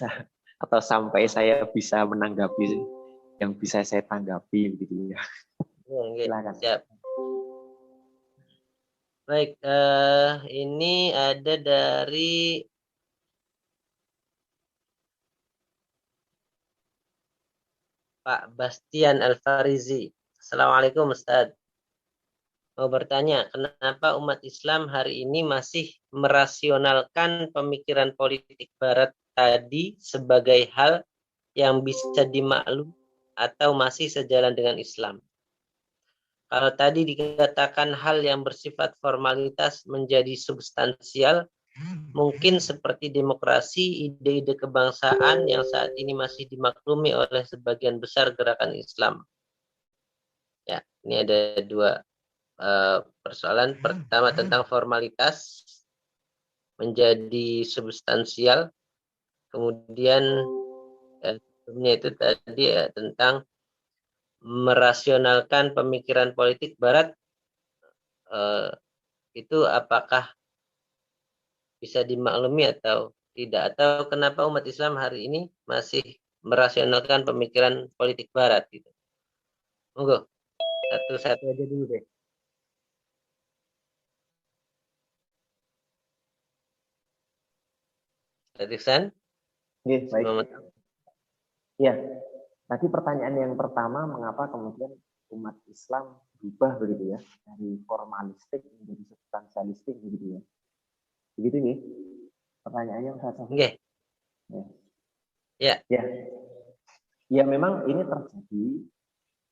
atau sampai saya bisa menanggapi yang bisa saya tanggapi gitu ya. Silakan. Siap. Baik, ini ada dari Pak Bastian Al-Farizi. Assalamualaikum Ustaz. Mau bertanya, kenapa umat Islam hari ini masih merasionalkan pemikiran politik Barat tadi sebagai hal yang bisa dimaklum atau masih sejalan dengan Islam? Kalau tadi dikatakan hal yang bersifat formalitas menjadi substansial, mungkin seperti demokrasi, ide-ide kebangsaan yang saat ini masih dimaklumi oleh sebagian besar gerakan Islam. Ya, ini ada dua persoalan. Pertama tentang formalitas menjadi substansial, kemudian sebelumnya itu tadi ya tentang merasionalkan pemikiran politik Barat, itu apakah bisa dimaklumi atau tidak, atau kenapa umat Islam hari ini masih merasionalkan pemikiran politik Barat gitu. Monggo, satu-satu aja dulu deh. Adiksan? Baik. Ya, tadi pertanyaan yang pertama, mengapa kemudian umat Islam berubah begitu ya, dari formalistik menjadi substansialistik begitu ya. Begitu nih pertanyaannya Ustaz. Oke. Ya. Ya memang ini terjadi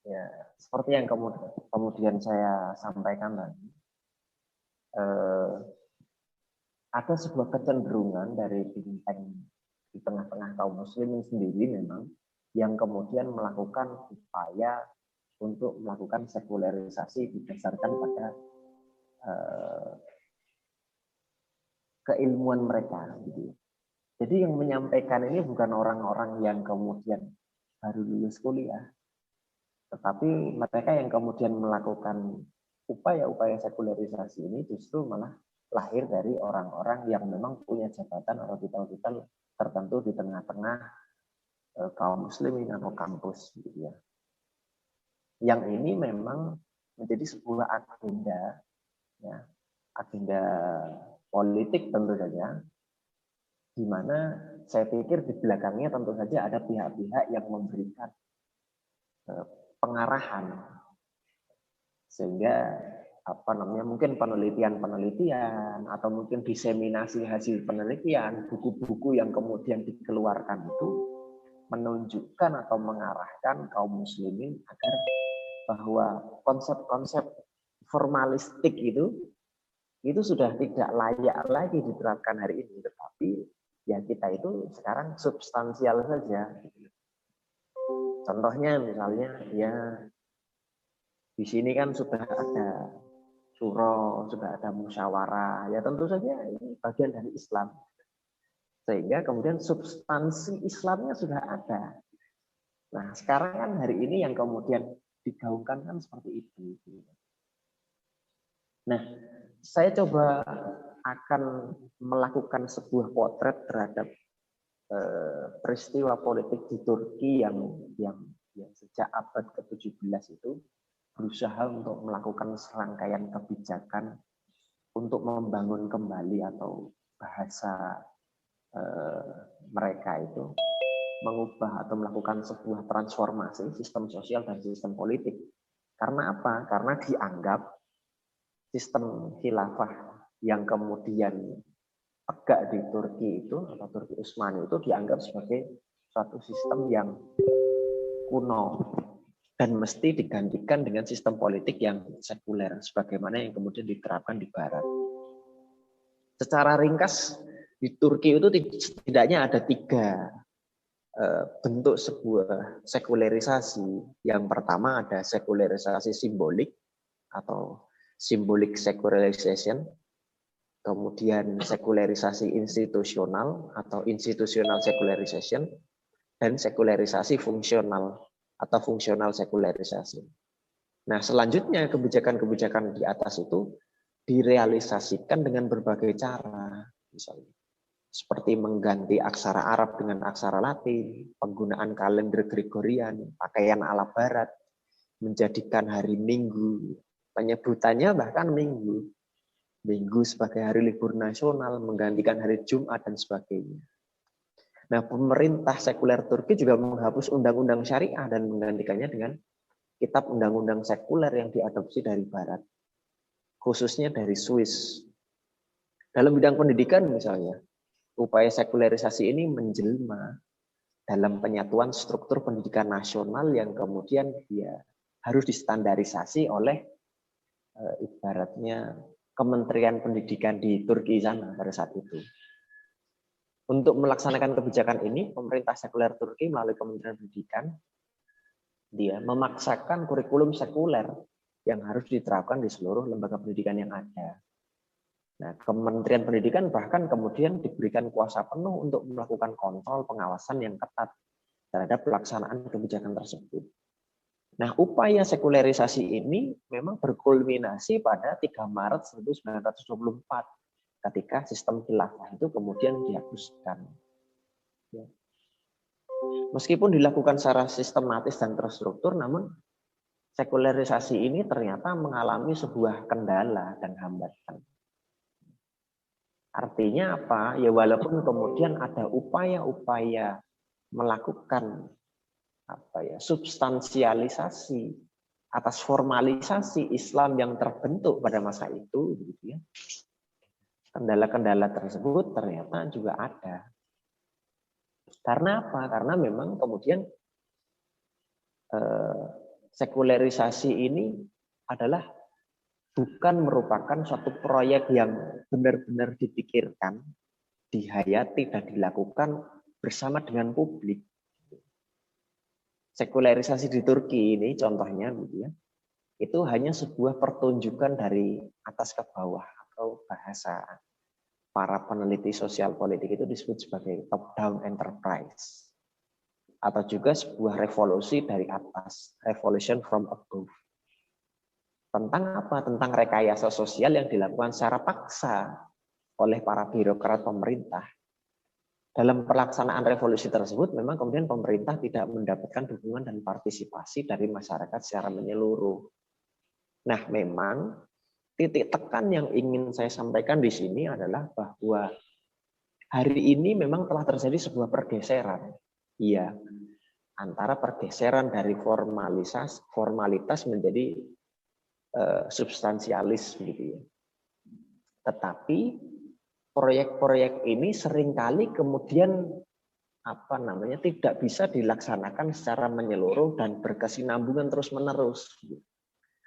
ya seperti yang kemudian saya sampaikan tadi. Ada sebuah kecenderungan dari bintang di tengah-tengah kaum muslimin sendiri memang yang kemudian melakukan upaya untuk melakukan sekularisasi berdasarkan pada keilmuan mereka gitu. Jadi yang menyampaikan ini bukan orang-orang yang kemudian baru lulus kuliah, tetapi mereka yang kemudian melakukan upaya-upaya sekularisasi ini justru malah lahir dari orang-orang yang memang punya jabatan atau titel-titel tertentu di tengah-tengah kaum muslimin atau kampus gitu ya. Yang ini memang menjadi sebuah agenda ya, agenda politik tentu saja, di mana saya pikir di belakangnya tentu saja ada pihak-pihak yang memberikan pengarahan sehingga mungkin penelitian atau mungkin diseminasi hasil penelitian, buku-buku yang kemudian dikeluarkan itu menunjukkan atau mengarahkan kaum muslimin agar bahwa konsep-konsep formalistik itu sudah tidak layak lagi diterapkan hari ini, tetapi ya kita itu sekarang substansial saja. Contohnya misalnya ya di sini kan sudah ada syuro, sudah ada musyawarah, ya tentu saja ini bagian dari Islam. Sehingga kemudian substansi Islamnya sudah ada. Nah sekarang kan hari ini yang kemudian digaungkan kan seperti itu. Nah saya coba akan melakukan sebuah potret terhadap peristiwa politik di Turki yang sejak abad ke-17 itu berusaha untuk melakukan serangkaian kebijakan untuk membangun kembali atau bahasa mereka itu mengubah atau melakukan sebuah transformasi sistem sosial dan sistem politik. Karena apa? Karena dianggap sistem khilafah yang kemudian tegak di Turki itu atau Turki Utsmani itu dianggap sebagai suatu sistem yang kuno dan mesti digantikan dengan sistem politik yang sekuler sebagaimana yang kemudian diterapkan di Barat. Secara ringkas di Turki itu setidaknya ada 3 bentuk sebuah sekularisasi. Yang pertama ada sekularisasi simbolik atau symbolic secularization. Kemudian sekularisasi institusional atau institutional secularization, dan sekularisasi fungsional atau fungsional sekularisasi. Nah, selanjutnya kebijakan-kebijakan di atas itu direalisasikan dengan berbagai cara, misalnya seperti mengganti aksara Arab dengan aksara Latin, penggunaan kalender Gregorian, pakaian ala Barat, menjadikan hari Minggu, penyebutannya bahkan Minggu sebagai hari libur nasional, menggantikan hari Jumat, dan sebagainya. Nah, pemerintah sekuler Turki juga menghapus undang-undang syariah dan menggantikannya dengan kitab undang-undang sekuler yang diadopsi dari Barat, khususnya dari Swiss. Dalam bidang pendidikan misalnya, upaya sekularisasi ini menjelma dalam penyatuan struktur pendidikan nasional yang kemudian dia harus distandarisasi oleh ibaratnya Kementerian Pendidikan di Turki sana pada saat itu. Untuk melaksanakan kebijakan ini, pemerintah sekuler Turki melalui Kementerian Pendidikan dia memaksakan kurikulum sekuler yang harus diterapkan di seluruh lembaga pendidikan yang ada. Nah, Kementerian Pendidikan bahkan kemudian diberikan kuasa penuh untuk melakukan kontrol pengawasan yang ketat terhadap pelaksanaan kebijakan tersebut. Nah, upaya sekularisasi ini memang berkulminasi pada 3 Maret 1924 ketika sistem khilafah itu kemudian dihapuskan. Meskipun dilakukan secara sistematis dan terstruktur, namun sekularisasi ini ternyata mengalami sebuah kendala dan hambatan. Artinya apa? Ya walaupun kemudian ada upaya-upaya melakukan substansialisasi atas formalisasi Islam yang terbentuk pada masa itu, gitu ya. Kendala-kendala tersebut ternyata juga ada. Karena apa? Karena memang kemudian sekularisasi ini adalah bukan merupakan suatu proyek yang benar-benar dipikirkan, dihayati dan dilakukan bersama dengan publik. Sekularisasi di Turki ini contohnya gitu ya, itu hanya sebuah pertunjukan dari atas ke bawah, atau bahasa para peneliti sosial politik itu disebut sebagai top down enterprise, atau juga sebuah revolusi dari atas, revolution from above. Tentang apa? Tentang rekayasa sosial yang dilakukan secara paksa oleh para birokrat pemerintah. Dalam pelaksanaan revolusi tersebut, memang kemudian pemerintah tidak mendapatkan dukungan dan partisipasi dari masyarakat secara menyeluruh. Nah, memang titik tekan yang ingin saya sampaikan di sini adalah bahwa hari ini memang telah terjadi sebuah pergeseran. Iya, antara pergeseran dari formalitas menjadi substansialis gitu ya. Tetapi proyek-proyek ini seringkali kemudian tidak bisa dilaksanakan secara menyeluruh dan berkesinambungan terus-menerus.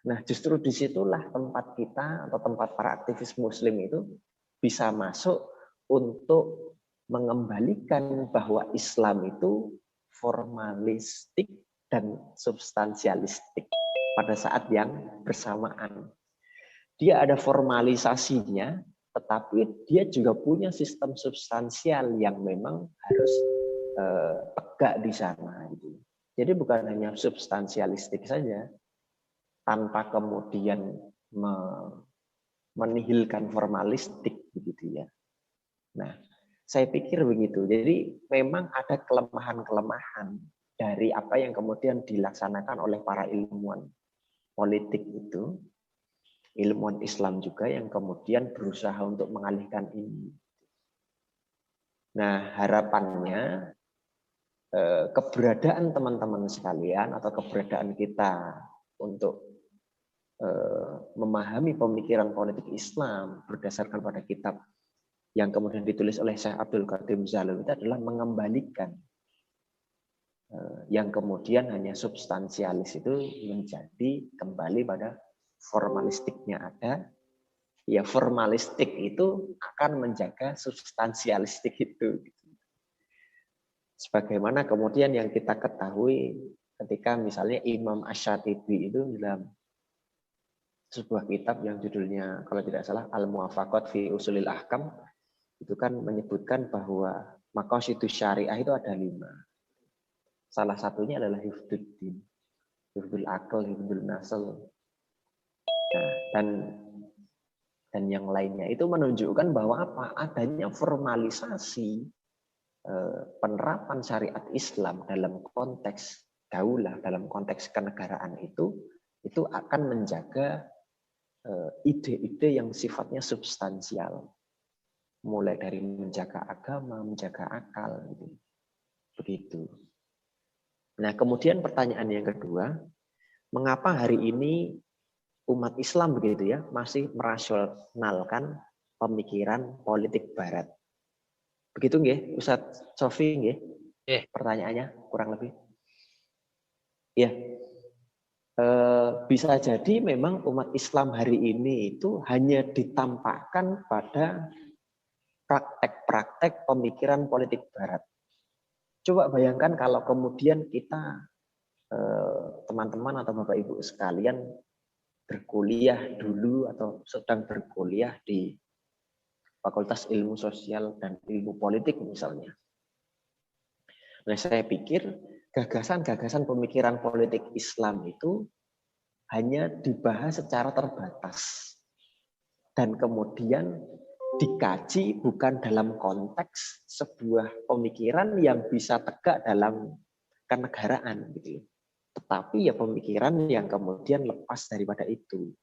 Nah, justru disitulah tempat kita atau tempat para aktivis Muslim itu bisa masuk untuk mengembalikan bahwa Islam itu formalistik dan substansialistik pada saat yang bersamaan. Dia ada formalisasinya, tetapi dia juga punya sistem substansial yang memang harus tegak di sana. Gitu. Jadi bukan hanya substansialistik saja, tanpa kemudian menihilkan formalistik, begitu ya. Nah, saya pikir begitu. Jadi memang ada kelemahan-kelemahan dari apa yang kemudian dilaksanakan oleh para ilmuwan politik itu, ilmuwan Islam juga yang kemudian berusaha untuk mengalihkan ini. Nah, harapannya keberadaan teman-teman sekalian atau keberadaan kita untuk memahami pemikiran politik Islam berdasarkan pada kitab yang kemudian ditulis oleh Syekh Abdul Qadim Zalum itu adalah mengembalikan yang kemudian hanya substansialis itu menjadi kembali pada formalistiknya ada. Ya formalistik itu akan menjaga substansialistik itu. Sebagaimana kemudian yang kita ketahui ketika misalnya Imam Asy-Syatibi itu dalam sebuah kitab yang judulnya kalau tidak salah Al-Muwafaqat fi Ushulil Ahkam itu kan menyebutkan bahwa maqasidus syariah itu ada 5. Salah satunya adalah hifdzuddin, hifdzul akal, hifdzul nasl. Nah, dan yang lainnya itu menunjukkan bahwa apa? Adanya formalisasi penerapan syariat Islam dalam konteks daulah, dalam konteks kenegaraan itu akan menjaga ide-ide yang sifatnya substansial, mulai dari menjaga agama, menjaga akal, gitu. Begitu. Nah, kemudian pertanyaan yang kedua, mengapa hari ini umat Islam begitu ya masih merasionalkan pemikiran politik Barat? Begitu nggih, Ustadz Sofi nggih? Pertanyaannya kurang lebih. Ya. Bisa jadi memang umat Islam hari ini itu hanya ditampakkan pada praktek-praktek pemikiran politik Barat. Coba bayangkan kalau kemudian kita, teman-teman atau Bapak Ibu sekalian, berkuliah dulu atau sedang berkuliah di Fakultas Ilmu Sosial dan Ilmu Politik misalnya. Nah, saya pikir gagasan-gagasan pemikiran politik Islam itu hanya dibahas secara terbatas dan kemudian dikaji bukan dalam konteks sebuah pemikiran yang bisa tegak dalam kenegaraan gitu. Tetapi ya pemikiran yang kemudian lepas daripada itu.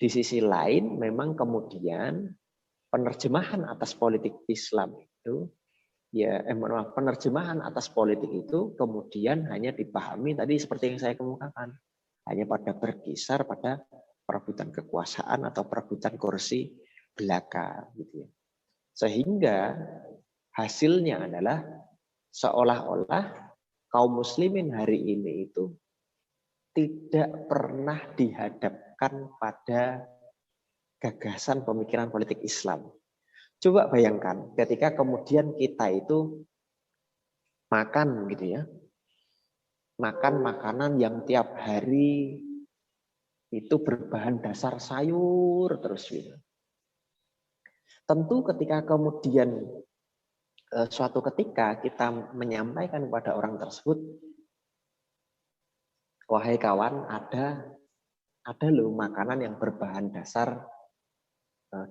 Di sisi lain memang kemudian penerjemahan atas politik Islam itu penerjemahan atas politik itu kemudian hanya dipahami tadi seperti yang saya kemukakan, hanya pada berkisar pada perebutan kekuasaan atau perebutan kursi belaka, gitu ya. Sehingga hasilnya adalah seolah-olah kaum muslimin hari ini itu tidak pernah dihadapkan pada gagasan pemikiran politik Islam. Coba bayangkan ketika kemudian kita itu makan gitu ya. Makan makanan yang tiap hari itu berbahan dasar sayur terus gitu. Tentu ketika kemudian suatu ketika kita menyampaikan kepada orang tersebut, wahai kawan, ada loh makanan yang berbahan dasar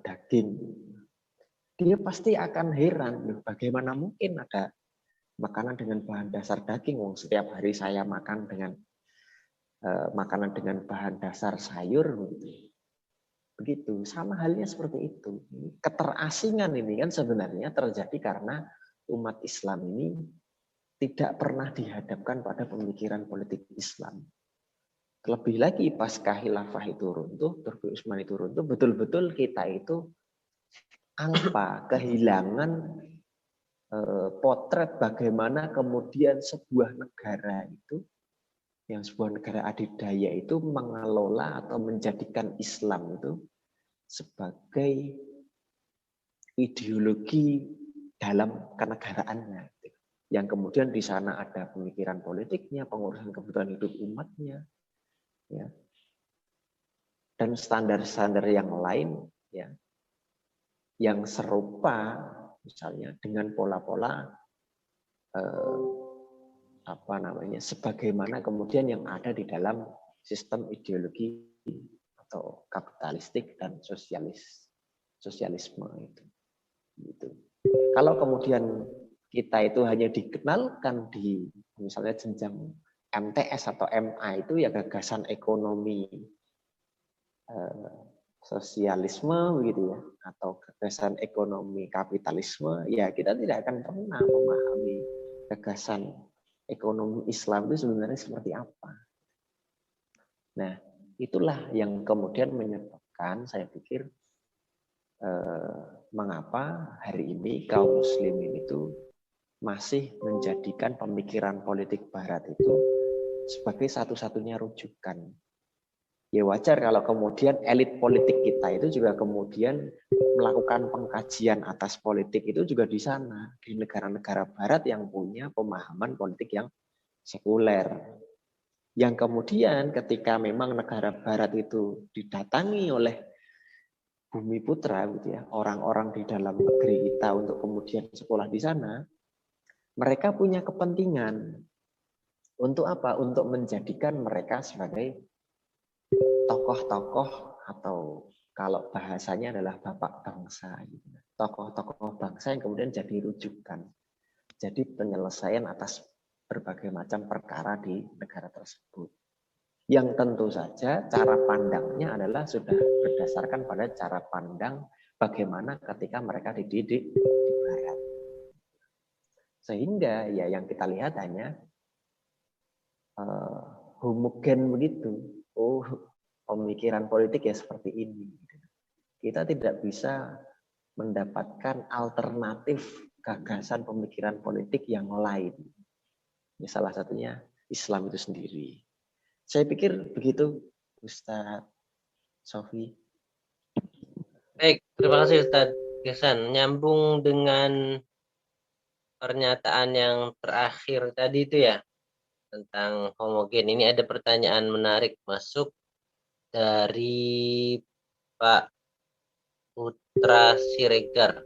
daging. Dia pasti akan heran, loh bagaimana mungkin ada makanan dengan bahan dasar daging, wong setiap hari saya makan dengan makanan dengan bahan dasar sayur begitu. Sama halnya seperti itu. Keterasingan ini kan sebenarnya terjadi karena umat Islam ini tidak pernah dihadapkan pada pemikiran politik Islam. Lebih lagi pasca khilafah itu runtuh, Turki Utsmani itu runtuh, betul-betul kita itu kehilangan potret bagaimana kemudian sebuah negara itu, yang sebuah negara adidaya itu mengelola atau menjadikan Islam itu sebagai ideologi dalam kenegaraannya. Yang kemudian di sana ada pemikiran politiknya, pengurusan kebutuhan hidup umatnya, ya, dan standar-standar yang lain, ya, yang serupa, misalnya dengan pola-pola sebagaimana kemudian yang ada di dalam sistem ideologi atau kapitalistik dan sosialisme itu. Gitu. Kalau kemudian kita itu hanya dikenalkan di misalnya jenjang MTS atau MA itu ya gagasan ekonomi sosialisme begitu ya, atau gagasan ekonomi kapitalisme, ya kita tidak akan pernah memahami gagasan ekonomi Islam itu sebenarnya seperti apa. Nah, itulah yang kemudian menyebabkan saya pikir mengapa hari ini kaum muslimin itu masih menjadikan pemikiran politik barat itu sebagai satu-satunya rujukan. Ya wajar kalau kemudian elit politik kita itu juga kemudian melakukan pengkajian atas politik itu juga di sana, di negara-negara barat yang punya pemahaman politik yang sekuler. Yang kemudian ketika memang negara barat itu didatangi oleh bumi putra gitu ya, orang-orang di dalam negeri kita untuk kemudian sekolah di sana, mereka punya kepentingan untuk apa? Untuk menjadikan mereka sebagai tokoh-tokoh atau kalau bahasanya adalah bapak bangsa, tokoh-tokoh bangsa yang kemudian jadi rujukan, jadi penyelesaian atas berbagai macam perkara di negara tersebut. Yang tentu saja cara pandangnya adalah sudah berdasarkan pada cara pandang bagaimana ketika mereka dididik di Barat. Sehingga ya yang kita lihat hanya homogen begitu. Oh, pemikiran politik ya seperti ini. Kita tidak bisa mendapatkan alternatif gagasan pemikiran politik yang lain. Ini salah satunya Islam itu sendiri. Saya pikir begitu, Ustadz Sofi. Baik, terima kasih Ustadz Ihsan. Nyambung dengan pernyataan yang terakhir tadi itu ya, tentang homogen. Ini ada pertanyaan menarik masuk dari Pak Putra Siregar.